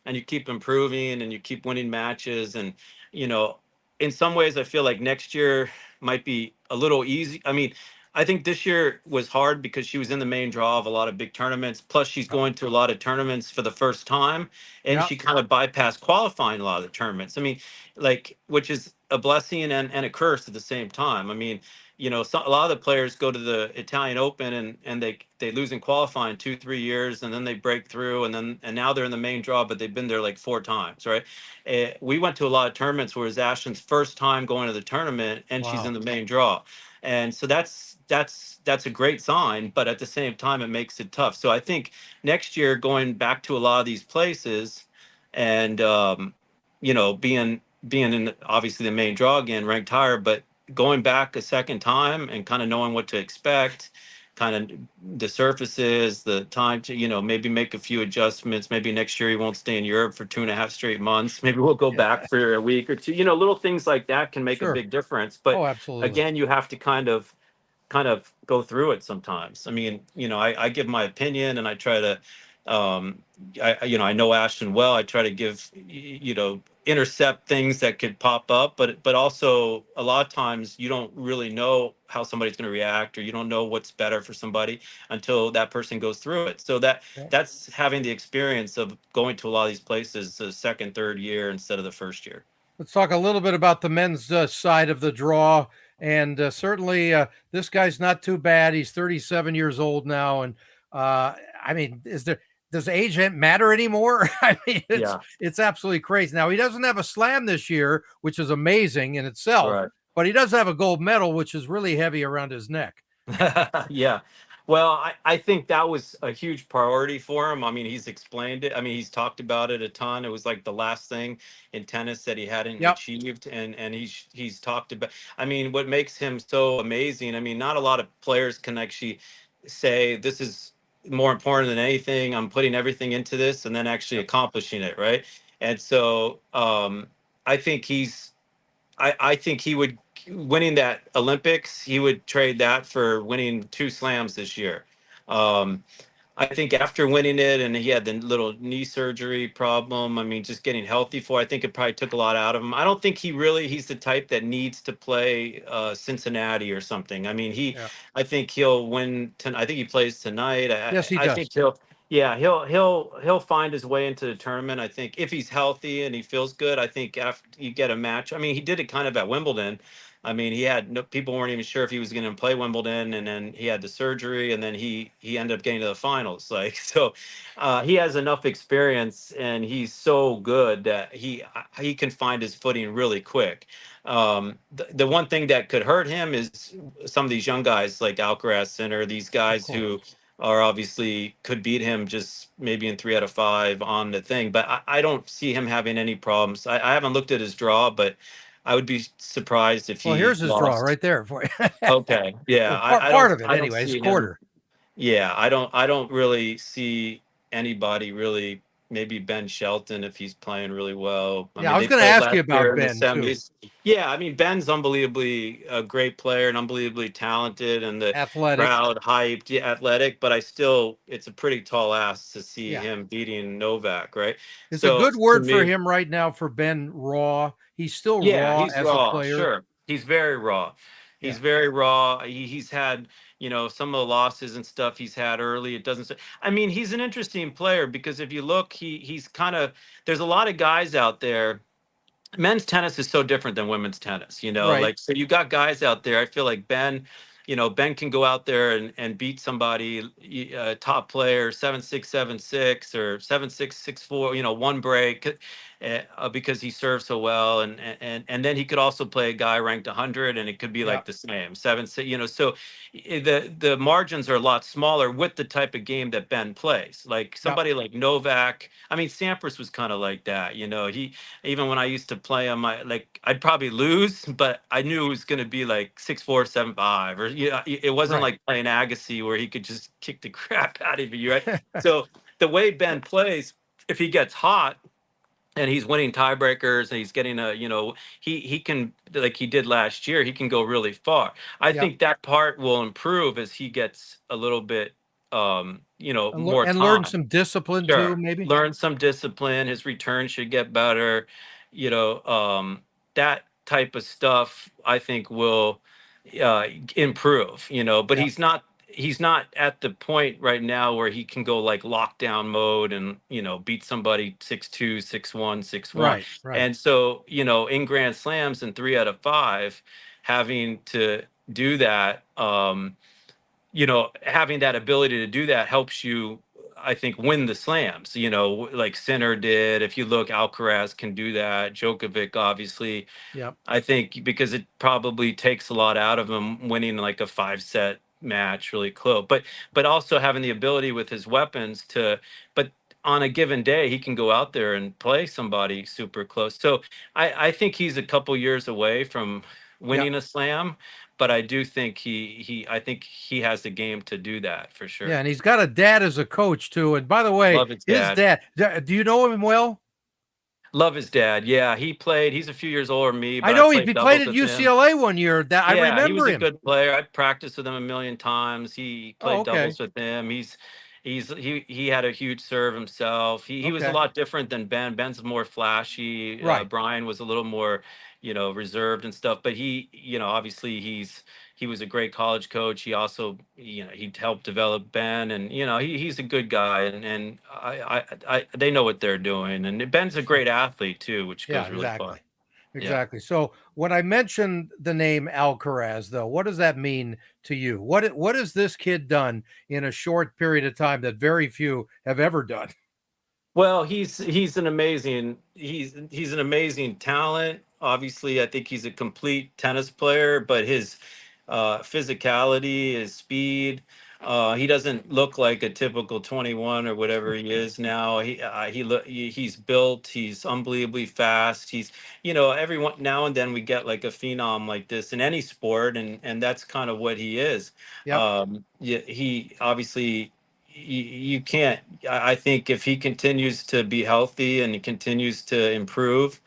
and you keep improving and you keep winning matches, and you know in some ways I feel like next year might be a little easy. I mean, I think this year was hard because she was in the main draw of a lot of big tournaments, plus she's Yep. going to a lot of tournaments for the first time, and Yep. she kind of bypassed qualifying a lot of the tournaments. I mean, like, which is a blessing and a curse at the same time. I mean, a lot of the players go to the Italian Open, and they lose in qualifying 2 3 years, and then they break through, and now they're in the main draw, but they've been there like 4 times, right? We went to a lot of tournaments where it's Ashlyn's first time going to the tournament, and she's in Wow. the main draw, and so that's a great sign. But at the same time, it makes it tough. So I think next year, going back to a lot of these places, and being in obviously the main draw again, ranked higher, but going back a second time and kind of knowing what to expect, kind of the surfaces, the time to, maybe make a few adjustments. Maybe next year he won't stay in Europe for 2.5 straight months. Maybe we'll go Yeah. back for a week or two. Little things like that can make a Sure. big difference. But Oh, absolutely. again, you have to kind of go through it sometimes. I mean, I give my opinion, and I try to, um, I know Ashton well. I try to give, intercept things that could pop up, but also a lot of times you don't really know how somebody's going to react, or you don't know what's better for somebody until that person goes through it. So Yep. that's having the experience of going to a lot of these places the second, third year instead of the first year. Let's talk a little bit about the men's side of the draw. And certainly, this guy's not too bad. He's 37 years old now, and I mean, does age matter anymore? I mean, it's Yeah, it's absolutely crazy. Now he doesn't have a slam this year, which is amazing in itself, right. but he does have a gold medal, which is really heavy around his neck. Yeah. Well, I think that was a huge priority for him. I mean, he's explained it. I mean, he's talked about it a ton. It was like the last thing in tennis that he hadn't Yep. achieved, and he's talked about. I mean, what makes him so amazing? I mean, not a lot of players can actually say this is more important than anything. I'm putting everything into this, and then actually Yep. accomplishing it, right? And so, I think I think he would, winning that Olympics, he would trade that for winning 2 slams this year. Um, I think after winning it, and he had the little knee surgery problem, I mean, just getting healthy for, I think it probably took a lot out of him. I don't think he's the type that needs to play Cincinnati or something. I mean, Yeah. I think he'll win. I think he plays tonight. Yes, he I does. think he'll find his way into the tournament. I think if he's healthy and he feels good, I think after you get a match, I mean, he did it kind of at Wimbledon. I mean, he had no, people weren't even sure if he was going to play Wimbledon, and then he had the surgery, and then he ended up getting to the finals. Like, so, he has enough experience, and he's so good that he can find his footing really quick. The one thing that could hurt him is some of these young guys like Alcaraz Center, these Of guys who course. are obviously could beat him just maybe in 3 out of 5 on the thing. But I don't see him having any problems. I haven't looked at his draw, but I would be surprised if Well, he here's his draw lost. right there for you. Okay. Yeah. Well, part of it, I don't anyway. It's see him. quarter. Yeah. I don't really see anybody really, maybe Ben Shelton if he's playing really well. I Yeah, mean, I was they going to played ask you last year about in the Ben too. semis. Yeah. I mean, Ben's unbelievably a great player and unbelievably talented, and the Athletic. crowd hyped, yeah, athletic, but it's a pretty tall ask to see Yeah. him beating Novak, right? It's a So good to word for me, him right now for Ben Raw. He's still yeah, raw he's as a raw. player. Sure, he's very raw. He's Yeah. very raw. He's had, some of the losses and stuff he's had early. It doesn't say. I mean, he's an interesting player because if you look, he's kind of. There's a lot of guys out there. Men's tennis is so different than women's tennis, Right. like, so you got guys out there. I feel like Ben can go out there and beat somebody, top player, 7-6, 7-6, or 7-6, 6-4, one break, because he serves so well. And then he could also play a guy ranked 100, and it could be Yeah. like the same 7-6, so the margins are a lot smaller with the type of game that Ben plays. Like Yeah. somebody like Novak, I mean, Sampras was kind of like that. He, even when I used to play him, I'd probably lose, but I knew it was going to be like 6-4, 7-5, or it wasn't Right. like playing Agassi where he could just kick the crap out of you, right? So the way Ben plays, if he gets hot and he's winning tiebreakers and he's getting a, he can, like he did last year, he can go really far. I Yep. think that part will improve as he gets a little bit, more And learn time. some discipline too, Sure. maybe. Learn some discipline. His return should get better. You know, that type of stuff I think will improve, but Yep. he's not at the point right now where he can go like lockdown mode and, beat somebody 6-2, 6-1, 6-1. Right. Right. And so, in grand slams and 3 out of 5, having to do that, having that ability to do that helps you, I think, win the slams, like Sinner did. If you look, Alcaraz can do that. Djokovic, obviously, Yep. I think because it probably takes a lot out of him winning like a 5-set match really close. But also having the ability with his weapons but on a given day, he can go out there and play somebody super close. So I think he's a couple years away from Yep. winning a slam, but I do think I think he has the game to do that for Yeah, sure. and he's got a dad as a coach too. And by the way, Love his his dad. dad, do you know him well? Love his dad. Yeah, he played. He's a few years older than me, I but I know played he played doubles at with him. UCLA one year. That I Yeah, he remember was a him. good player. I practiced with him a million times. He Oh, played okay. doubles with him. He had a huge serve himself. He was a Okay. lot different than Ben. Ben's more flashy. Right. Brian was a little more, reserved and stuff. But obviously he was a great college coach. He also, he helped develop Ben, and he's a good guy. And they know what they're doing. And Ben's a great athlete too, which Yeah, goes really far. exactly. Yeah. Exactly. So when I mentioned the name Alcaraz, though, what does that mean to you? What has this kid done in a short period of time that very few have ever done? Well, he's an amazing talent. Obviously, I think he's a complete tennis player, but his physicality, his speed, he doesn't look like a typical 21 or whatever he is now. He's built. He's unbelievably fast. Every now and then we get like a phenom like this in any sport, and that's kind of what he is. Yep. Yeah, he obviously you can't. I think if he continues to be healthy and he continues to improve,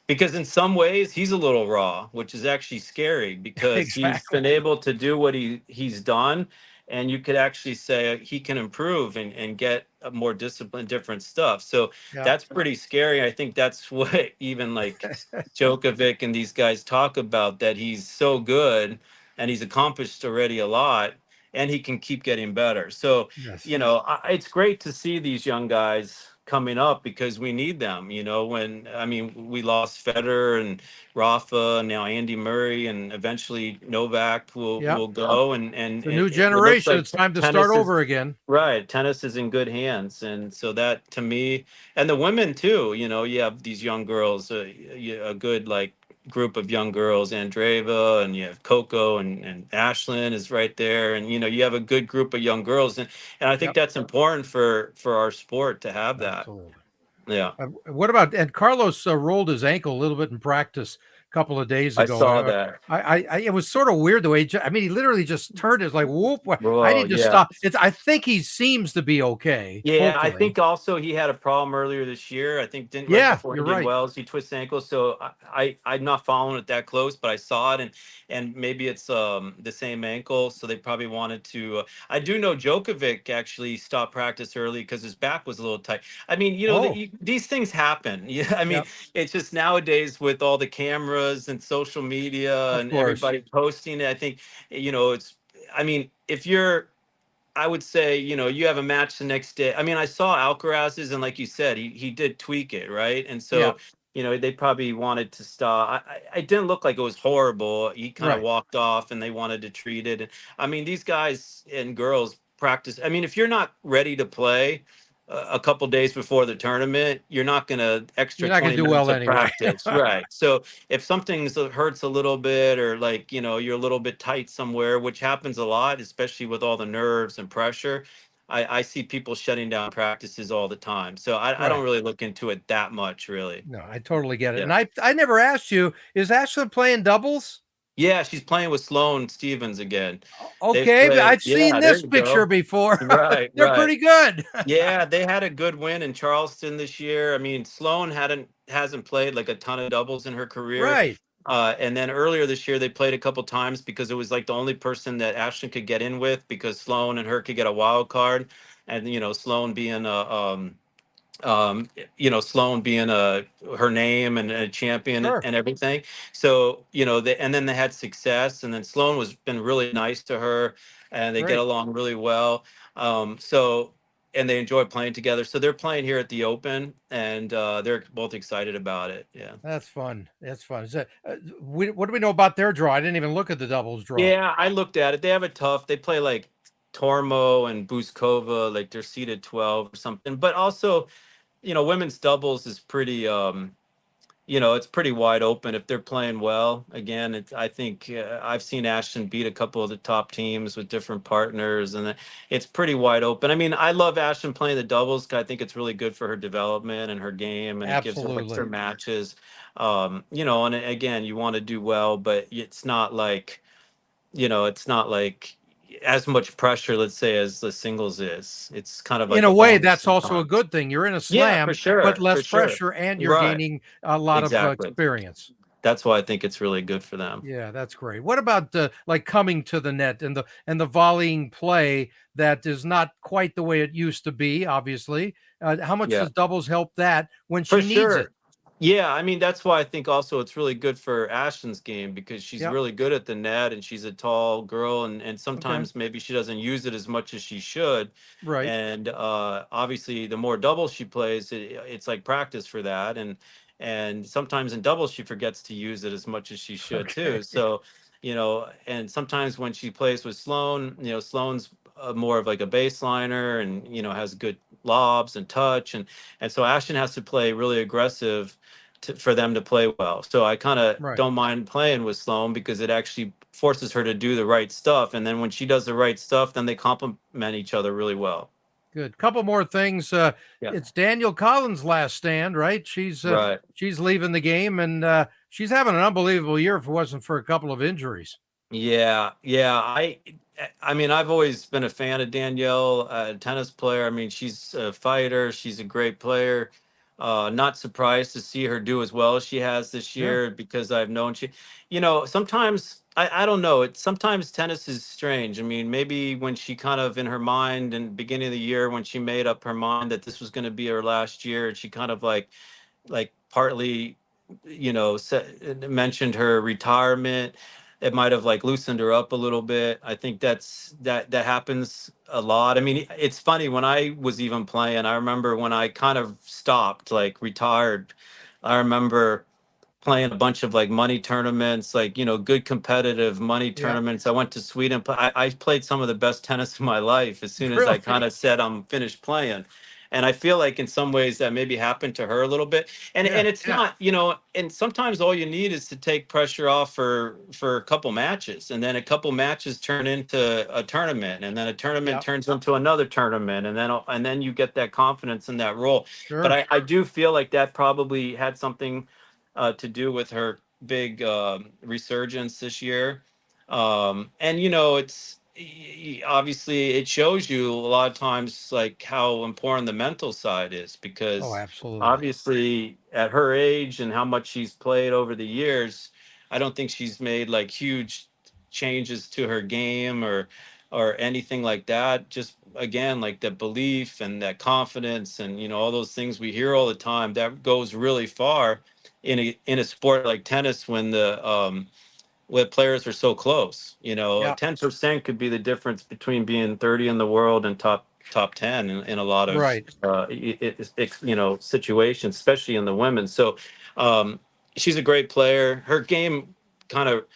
because in some ways he's a little raw, which is actually scary because he's Exactly. been able to do what he's done, and you could actually say he can improve and get a more disciplined, different stuff. So Yeah. that's pretty scary. I think that's what even like Djokovic and these guys talk about, that he's so good and he's accomplished already a lot, and he can keep getting better. So Yes. it's great to see these young guys coming up because we need them. When I mean we lost Federer and Rafa, and now Andy Murray, and eventually Novak Yep. will go, and The new it looks generation. like It's time to start tennis is over again. right. Tennis is in good hands, and so that to me, and the women too. You have these young girls, a good like group of young girls, Andreeva, and you have Coco, and Ashlyn is right there, and you have a good group of young girls, and I think Yep. that's important for our sport to have that. Absolutely. Yeah, What about and Carlos rolled his ankle a little bit in practice a couple of days I ago. saw that. It was sort of weird the way I mean, he literally just turned it like whoop. I Well, need to yeah. stop. I think he seems to be okay. Yeah, I Hopefully. think also he had a problem earlier this year. I think didn't right Yeah, before you're Indian right. Wells, he twisted ankle. So I'm not following it that close, but I saw it, and maybe it's the same ankle. So they probably wanted to. I do know Djokovic actually stopped practice early because his back was a little tight. I mean, Oh, these things happen. Yeah, I mean, yep. it's just nowadays with all the cameras and social media Of and course. everybody posting it. I think it's. I mean, if you're I would say, you have a match the next day. I mean, I saw Alcaraz's, and like you said, he did tweak it, right? And Yeah. so, they probably wanted to stop. I didn't look like it was horrible. He kind of Right. walked off, and they wanted to treat it. And I mean, these guys and girls practice. I mean, if you're not ready to play a couple days before the tournament, you're not going to You're extra not going 20 to do minutes well of anyway. practice, right? So if something hurts a little bit, or like you're a little bit tight somewhere, which happens a lot, especially with all the nerves and pressure, I see people shutting down practices all the time. So I don't Right. really look into it that much, really. No, I totally get it. And Yeah. I never asked you, is Ashlyn playing doubles? Yeah, she's playing with Sloane Stevens again. They've Okay, but played. I've seen Yeah, there this you picture go. before. Right, They're right. pretty good. Yeah, they had a good win in Charleston this year. I mean, Sloane hasn't played like a ton of doubles in her career. Right, And then earlier this year, they played a couple times because it was like the only person that Ashton could get in with because Sloane and her could get a wild card, and Sloane being Sloane being her name and a champion and, sure, and everything. So, and then they had success, and then Sloane was been really nice to her, and they get great. along really well. So, and they enjoy playing together. So they're playing here at the Open, and they're both excited about it. Yeah. That's fun. That's fun. Is that, what do we know about their draw? I didn't even look at the doubles draw. Yeah, I looked at it. They have it tough. They play like Tormo and Buskova, like they're seeded 12 or something. But also, women's doubles is pretty it's pretty wide open if they're playing well. Again, I think I've seen Ashton beat a couple of the top teams with different partners, and it's pretty wide open. I mean, I love Ashton playing the doubles 'cause I think it's really good for her development and her game, and it gives her extra Absolutely. matches. And again, you want to do well, but it's not like as much pressure, let's say, as the singles is. It's kind of In like a a way, bonus that's also a sometimes. good thing. You're in a Yeah, for slam, but sure, for less sure. pressure, and you're Right. gaining a lot of Exactly. experience. That's why I think it's really good for them. Yeah, that's great. What about like coming to the net and the volleying play that is not quite the way it used to be? Obviously, how much Yeah, does doubles help that when for she needs it? sure. Yeah, I mean that's why I think also it's really good for Ashton's game because she's Yep. really good at the net and she's a tall girl and Okay. sometimes maybe she doesn't use it as much as she should. Right. And obviously the more doubles she plays, it's like practice for that. And sometimes in doubles she forgets to use it as much as she should Okay. too. So, and sometimes when she plays with Sloane, Sloane's more of like a baseliner and has good lobs and touch and so Ashton has to play really aggressive for them to play well. So I kind of Right. don't mind playing with Sloane because it actually forces her to do the right stuff. And then when she does the right stuff, then they complement each other really well. Good. Couple more things. Yeah. It's Danielle Collins' last stand, right? Right. She's leaving the game, and she's having an unbelievable year if it wasn't for a couple of injuries. Yeah, yeah. I mean, I've always been a fan of Danielle, tennis player. I mean, she's a fighter. She's a great player. Not surprised to see her do as well as she has this Sure. year because I've known sometimes I don't know. Sometimes tennis is strange. I mean, maybe when she kind of in her mind and beginning of the year when she made up her mind that this was going to be her last year, and she kind of like partly mentioned her retirement. It might have like loosened her up a little bit. I think that happens a lot. I mean, it's funny when I was even playing, I remember when I kind of stopped, like retired, I remember playing a bunch of like money tournaments, like good competitive money Yep. tournaments. I went to Sweden. I played some of the best tennis of my life as soon as I kind Really? of said I'm finished playing. And I feel like in some ways that maybe happened to her a little bit. And Yeah. it's not, and sometimes all you need is to take pressure off for a couple matches, and then a couple matches turn into a tournament, and then a tournament Yep. turns into another tournament, and then you get that confidence in that role. But Sure. I do feel like that probably had something to do with her big resurgence this year. And obviously it shows you a lot of times like how important the mental side is Oh, because absolutely. obviously at her age and how much she's played over the years, I don't think she's made like huge changes to her game or anything like that. Just again, like that belief and that confidence and all those things we hear all the time, that goes really far in a sport like tennis when the when players are so close. Yeah. 10% could be the difference between being 30 in the world and top 10 in a lot of Right. situations, especially in the women. So um, she's a great player. Her game kind of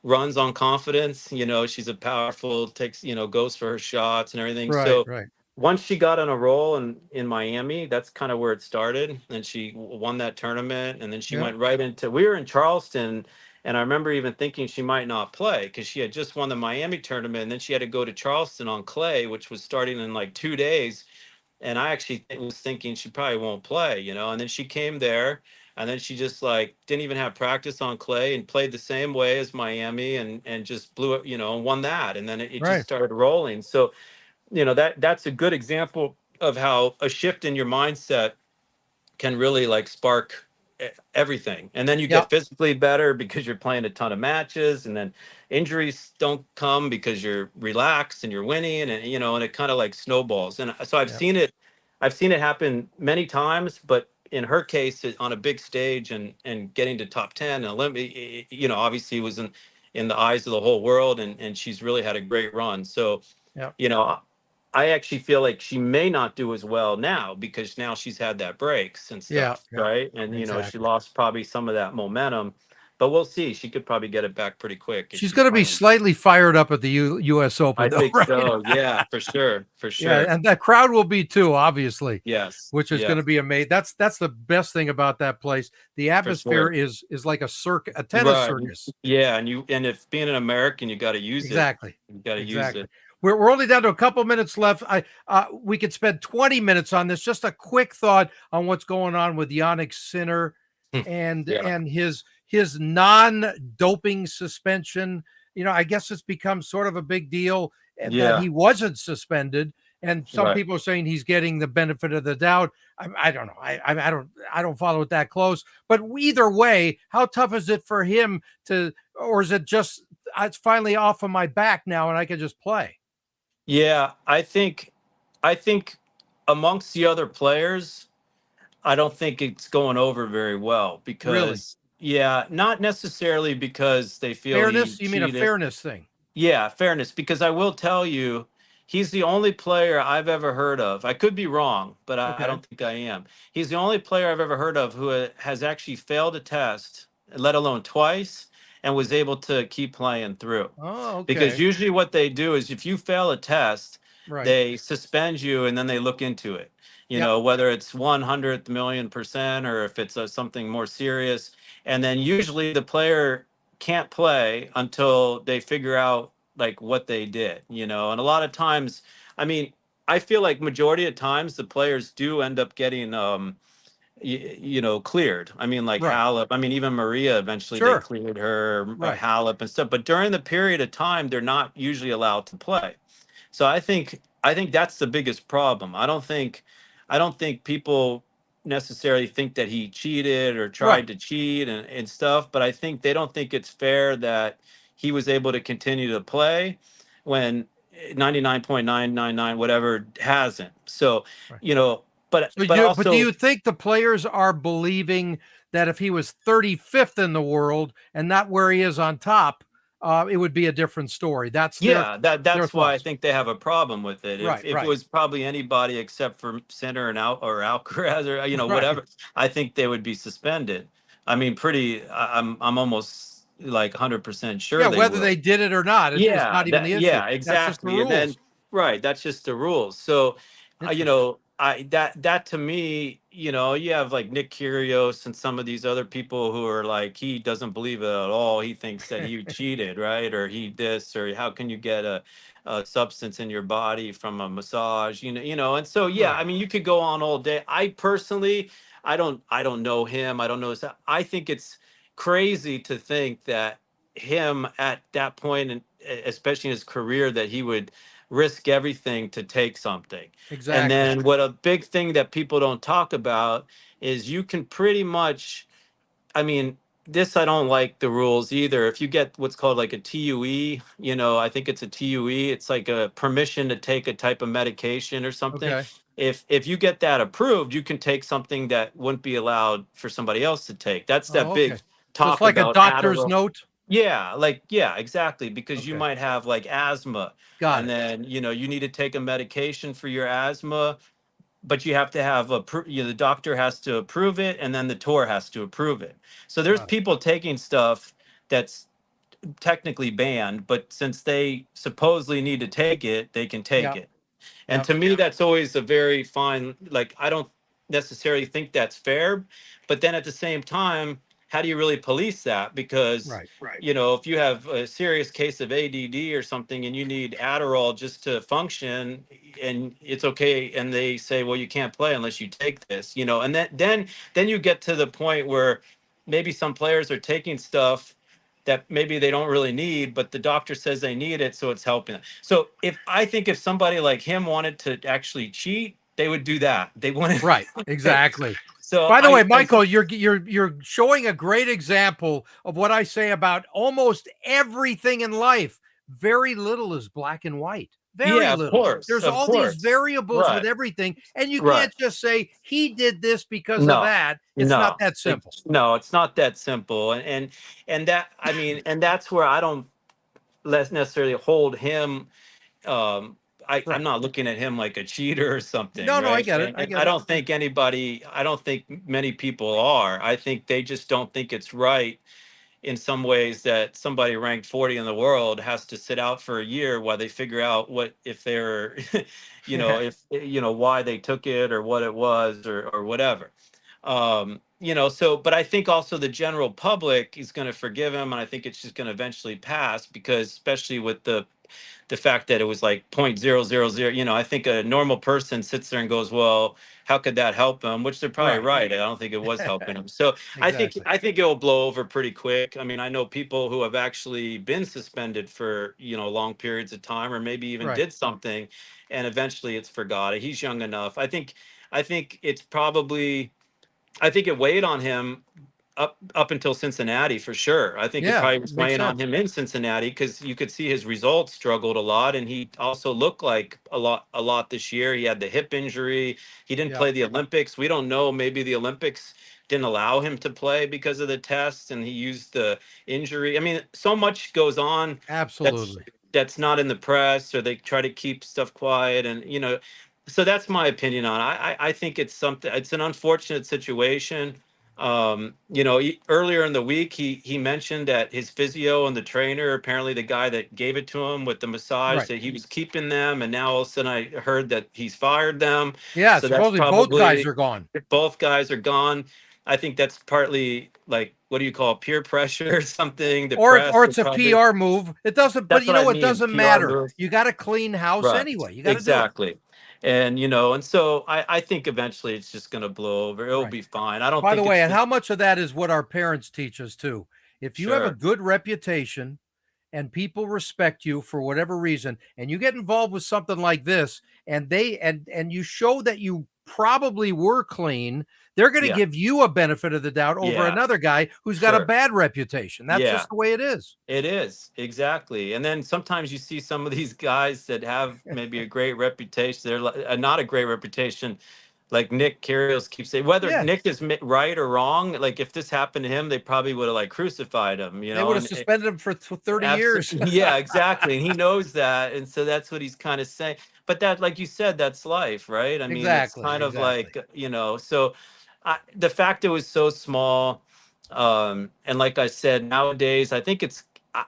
runs on confidence. She's a powerful, takes, goes for her shots and everything. Right. So Right. once she got on a roll in Miami, that's kind of where it started. And she won that tournament. And then she Yep. went right into, we were in Charleston. And I remember even thinking she might not play because she had just won the Miami tournament. And then she had to go to Charleston on clay, which was starting in like 2 days. And I actually was thinking she probably won't play. And then she came there. and then she just like didn't even have practice on clay and played the same way as Miami and just blew it, and won that, and then it just Right. started rolling. So that's a good example of how a shift in your mindset can really like spark everything. And then you Yep. get physically better because you're playing a ton of matches, and then injuries don't come because you're relaxed and you're winning, and it kind of like snowballs. And so Yep. I've seen it happen many times, but in her case on a big stage and getting to top 10 and Olympic, obviously was in the eyes of the whole world, and she's really had a great run. So Yep. you know, I actually feel like she may not do as well now because now she's had that breaks and Yeah. stuff, Yeah. right? And she Exactly. lost probably some of that momentum, but we'll see. She could probably get it back pretty quick if She's she's going to be playing. slightly fired up at the U.S. Open, I though, think right? so. Yeah, for sure, for Yeah, sure. and that crowd will be too, obviously, Yes, which is going to yes, be amazing. That's the best thing about that place. The for atmosphere sure. is like a tennis Right. circus. Yeah, and if being an American, you got to use it. Exactly. You got to use Exactly. it. We're only down to a couple minutes left. We could spend 20 minutes on this. Just a quick thought on what's going on with Yannick Sinner and Yeah, his non-doping suspension. I guess it's become sort of a big deal that yeah, he wasn't suspended. And some right. people are saying he's getting the benefit of the doubt. I don't know. I don't follow it that close. But either way, how tough is it for him to, or is it just it's finally off of my back now and I can just play? Yeah, I think amongst the other players, I don't think it's going over very well Really? because, yeah, not necessarily because they feel he Fairness? You mean a cheated. fairness thing? Yeah, fairness, because I will tell you, he's the only player I've ever heard of. I could be wrong, but I Okay. don't think I am. He's the only player I've ever heard of who has actually failed a test, let alone twice, and was able to keep playing through. Oh, Because okay. usually what they do is if you fail a test, Right. they suspend you and then they look into it. Yep. Whether it's 100th million% or if it's something more serious. And then usually the player can't play until they figure out like what they did. And a lot of times, I mean, I feel like majority of times the players do end up getting cleared. I mean, like Right. Halep. I mean, even Maria, eventually they Sure. cleared her, Right. Halep and stuff. But during the period of time, they're not usually allowed to play. So I think that's the biggest problem. I don't think people necessarily think that he cheated or Right. tried to cheat and stuff, but I think they don't think it's fair that he was able to continue to play when 99.999 whatever hasn't. So, Right. you know, but So but do also you think the players are believing that if he was 35th in the world and not where he is on top, it would be a different story? That's yeah, their that's why I thoughts. think they have a problem with it. If Right. if it Right. was probably anybody except for Center and Al or Alcaraz or Right. whatever, I think they would be suspended. I mean, I'm almost like 100% sure Yeah. they Whether would. they did it or not, it's Yeah, not even the issue. yeah, That's just the exactly. And then rules. right, that's just the rules. So, Interesting. I that to me, you have like Nick Kyrgios and some of these other people who are like he doesn't believe it at all. He thinks that he cheated, right? Or he this or how can you get a substance in your body from a massage, And so yeah, I Right. mean, you could go on all day. I personally, I don't know him. I don't know his, I think it's crazy to think that him at that point, and especially in his career, that he would risk everything to take something. And Exactly. then what a big thing that people don't talk about is you can pretty much, I mean, this I don't like the rules either. If you get what's called like a TUE, I think it's a TUE. It's like a permission to take a type of medication or something. Okay. If you get that approved, you can take something that wouldn't be allowed for somebody else to take. That's that Oh, big okay. So it's talk like a about doctor's Adderall. note. Yeah, like yeah, exactly. Because you Okay. might have like asthma, Got and it. then you need to take a medication for your asthma, but you have to have the doctor has to approve it, and then the tour has to approve it. So there's Got it. people taking stuff that's technically banned, but since they supposedly need to take it, they can take Yeah. it. And Yeah. to me, that's always a very fine, like, I don't necessarily think that's fair. But then at the same time, how do you really police that? Because, Right. if you have a serious case of ADD or something and you need Adderall just to function, and it's okay, and they say, well, you can't play unless you take this, and then you get to the point where maybe some players are taking stuff that maybe they don't really need, but the doctor says they need it, so it's helping them. So if somebody like him wanted to actually cheat, they would do that. They want Right. to. Exactly. So By the way, Michael, you're showing a great example of what I say about almost everything in life. Very little is black and white. Very yeah, of little. course, There's of all these course, variables with right, everything, and you right. can't just say he did this because of No, that. It's not no, that simple. no, it's not that simple, and that I mean, and that's where I don't less necessarily hold him. um I'm Right. not looking at him like a cheater or something, No, no, I right? get it. I And get it. I don't think many people are. I think they just don't think it's right in some ways that somebody ranked 40 in the world has to sit out for a year while they figure out what if they're Yeah. if why they took it or what it was or whatever. So but I think also the general public is going to forgive him, and I think it's just going to eventually pass, because especially with the fact that it was like 0.000, I think a normal person sits there and goes, well, how could that help them? Which they're probably Right. right. I don't think it was helping them. So Exactly. I think it'll blow over pretty quick. I mean, I know people who have actually been suspended for, long periods of time, or maybe even Right. did something, and eventually it's forgot. He's young enough. I think it's probably, I think it weighed on him up until Cincinnati for sure. I think it Yeah. probably was Makes weighing on sense. him in Cincinnati, because you could see his results struggled a lot, and he also looked like a lot this year. He had the hip injury. He didn't Yep. play the Olympics. We don't know. Maybe the Olympics didn't allow him to play because of the tests, and he used the injury. I mean, so much goes on that's Absolutely. that's not in the press, or they try to keep stuff quiet, and so that's my opinion on it. I think it's something. It's an unfortunate situation. Earlier in the week, he mentioned that his physio and the trainer, apparently the guy that gave it to him with the massage, Right. that he was keeping them, and now all of a sudden I heard that he's fired them. Yeah. So that's Supposedly both guys probably, are gone. if both guys are gone. I think that's partly, like, what do you call it, peer pressure or something? The press Or will it's a probably. PR move. It doesn't, but That's you what know I what, mean. doesn't PR matter. move. You got to clean house Right. anyway. You got to do it. Exactly. And so I think eventually it's just going to blow over. It'll Right. be fine. I don't By the think way, it's and how much of that is what our parents teach us too? If you have a sure. good reputation and people respect you for whatever reason, and you get involved with something like this, and you show that you probably were clean, they're going to Yeah. give you a benefit of the doubt over Yeah. another guy who's got a Sure. bad reputation. That's Yeah. just the way it is. It is, exactly. And then sometimes you see some of these guys that have maybe a great reputation. They're not a great reputation, like Nick Kyrgios keeps saying. Whether Yeah, Nick is right or wrong, like if this happened to him, they probably would have like crucified him, they would have And suspended him for 30 years. absolutely, yeah, exactly. And he knows that, and so that's what he's kind of saying. But that, like you said, that's life, right? I mean, it's Exactly, kind of exactly. like, so the fact it was so small, and like I said, nowadays I think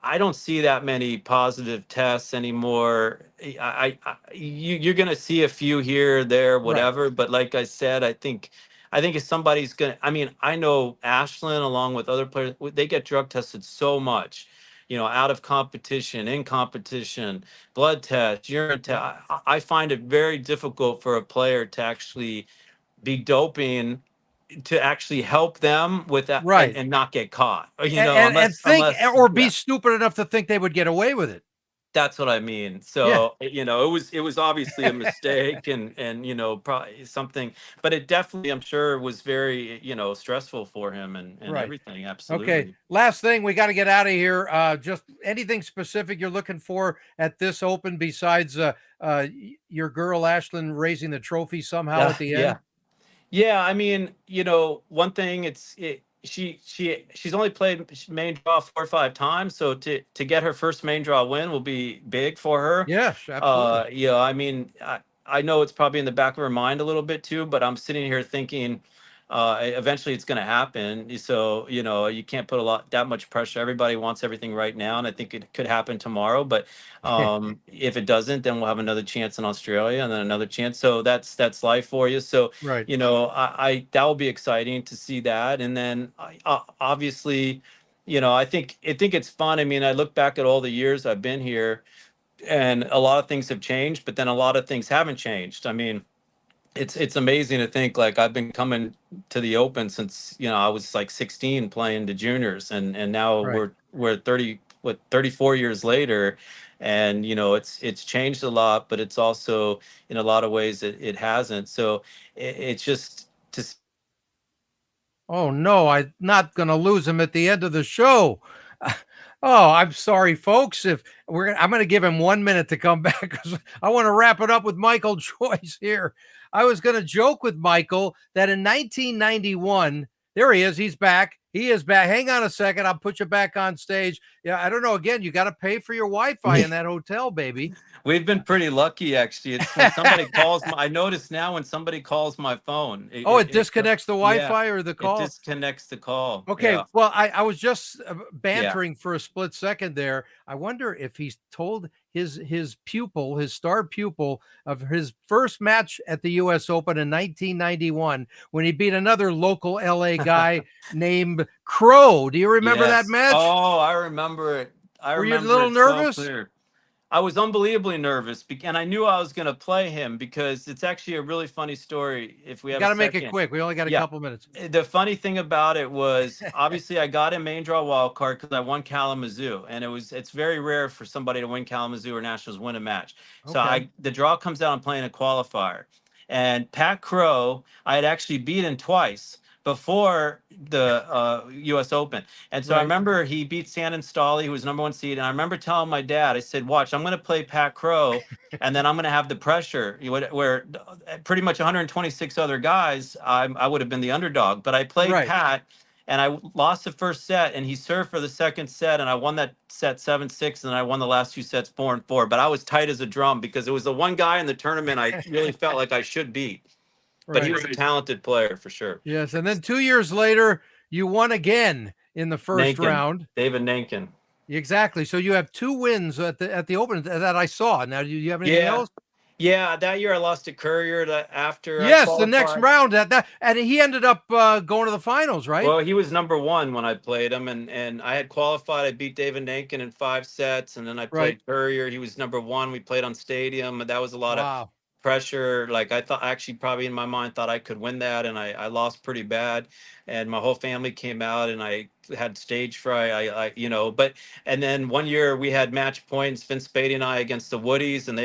I don't see that many positive tests anymore. You're going to see a few here, there, Right. whatever. But like I said, I think if somebody's gonna, I mean, I know Ashlyn, along with other players, they get drug tested so much, out of competition, in competition, blood test, urine test. Yep. I find it very difficult for a player to actually be doping, to actually help them with that, and, Right. and not get caught, And unless, think, or be yeah. stupid enough to think they would get away with it. That's what I mean. Yeah. So, it was obviously a mistake, and probably something, but it definitely, I'm sure, was very, stressful for him, and Right. everything. Okay. Absolutely. Last thing, we got to get out of here. Just anything specific you're looking for at this Open besides your girl Ashlyn raising the trophy somehow Yeah, at the yeah. end? Yeah, I mean, one thing, she's only played main draw 4 or 5 times, so to get her first main draw win will be big for her. Yes, absolutely. I mean, I know it's probably in the back of her mind a little bit too, but I'm sitting here thinking, eventually it's going to happen. So, you can't put that much pressure. Everybody wants everything right now, and I think it could happen tomorrow. But if it doesn't, then we'll have another chance in Australia, and then another chance. So that's life for you. So, Right. I that will be exciting to see that. And then obviously, I think it's fun. I mean, I look back at all the years I've been here, and a lot of things have changed, but then a lot of things haven't changed. I mean, it's amazing to think, like, I've been coming to the Open since I was like 16 playing the juniors, and now Right. we're 34 years later, and it's changed a lot, but it's also in a lot of ways it hasn't. So it's just to Oh no, I'm not going to lose him at the end of the show. Oh, I'm sorry, folks. If I'm going to give him 1 minute to come back because I want to wrap it up with Michael Joyce here. I was going to joke with Michael that in 1991, there he is. He's back. He is back. Hang on a second. I'll put you back on stage. Yeah, I don't know. Again, you got to pay for your Wi-Fi in that hotel, baby. We've been pretty lucky, actually. It's when somebody calls. I notice now when somebody calls my phone, Oh, it disconnects the yeah, Wi-Fi or the it call? disconnects the call. Okay, Yeah, well, I was just yeah. bantering for a split second there. I wonder if he's told his pupil, his star pupil, of his first match at the U.S. Open in 1991 when he beat another local L.A. guy named Crow. Do you remember that Yes. match? Oh, I remember it. I Were you a remember little it so nervous? clear. I was unbelievably nervous, and I knew I was going to play him because it's actually a really funny story. If we You have a got to make it second, quick. We only got a yeah. couple minutes. The funny thing about it was, obviously I got a main draw wild card because I won Kalamazoo, and it's very rare for somebody to win Kalamazoo or Nationals win a match. So Okay, the draw comes out, I'm playing a qualifier, and Pat Crow I had actually beaten twice before the U.S. Open. And so I right. remember he beat Shannon Stolly, who was #1 seed, and I remember telling my dad, I said, "Watch, I'm going to play Pat Crow, and then I'm going to have the pressure where pretty much 126 other guys, I would have been the underdog. But I played Right. Pat, and I lost the first set, and he served for the second set, and I won that set 7-6, and I won the last two sets 4-4. But I was tight as a drum because it was the one guy in the tournament I really felt like I should beat. But he Right. was a talented player for sure. Yes, and then 2 years later, you won again in the first Nankin, round. David Nankin. Exactly. So you have 2 wins at the Open that I saw. Now, do you have anything Yeah. else? Yeah, that year I lost to Courier after I Yes, the next qualified. round and he ended up going to the finals, right? Well, he was #1 when I played him, and I had qualified. I beat David Nankin in 5 sets, and then I Right. played Courier. He was #1. We played on Stadium, and that was a lot of Wow. pressure. Like, I thought, actually, probably in my mind, thought I could win that, and I lost pretty bad. And my whole family came out, and I had stage fright. But and then one year we had match points, Vince Spady and I against the Woodies, and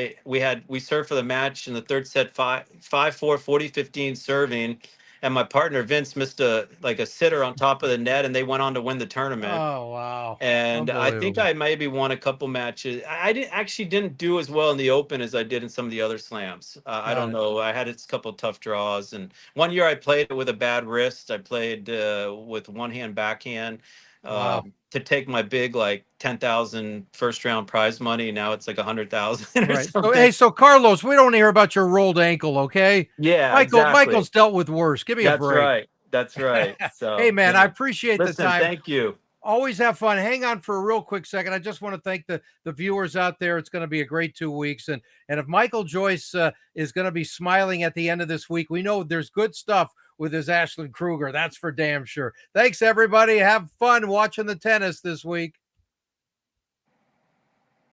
we served for the match in the third set, 5-4, 40-15 serving. And my partner Vince missed a sitter on top of the net, and they went on to win the tournament. Oh, wow. And I think Unbelievable. I maybe won a couple matches. I didn't do as well in the Open as I did in some of the other slams. I Got don't it. know. I had a couple tough draws, and one year I played it with a bad wrist. I played with one hand backhand Wow. to take my big, like, 10,000 first round prize money. Now it's like 100,000 or Right. So, something. hey, so Carlos, we don't hear about your rolled ankle, okay? Yeah, exactly. Michael's dealt with worse. Give me a That's break. right. That's right. Hey, So, man, I appreciate the listen, time. thank you. Always have fun. Hang on for a real quick second. I just want to thank the viewers out there. It's going to be a great 2 weeks, and if Michael Joyce is going to be smiling at the end of this week, we know there's good stuff with his Ashlyn Krueger. That's for damn sure. Thanks, everybody. Have fun watching the tennis this week.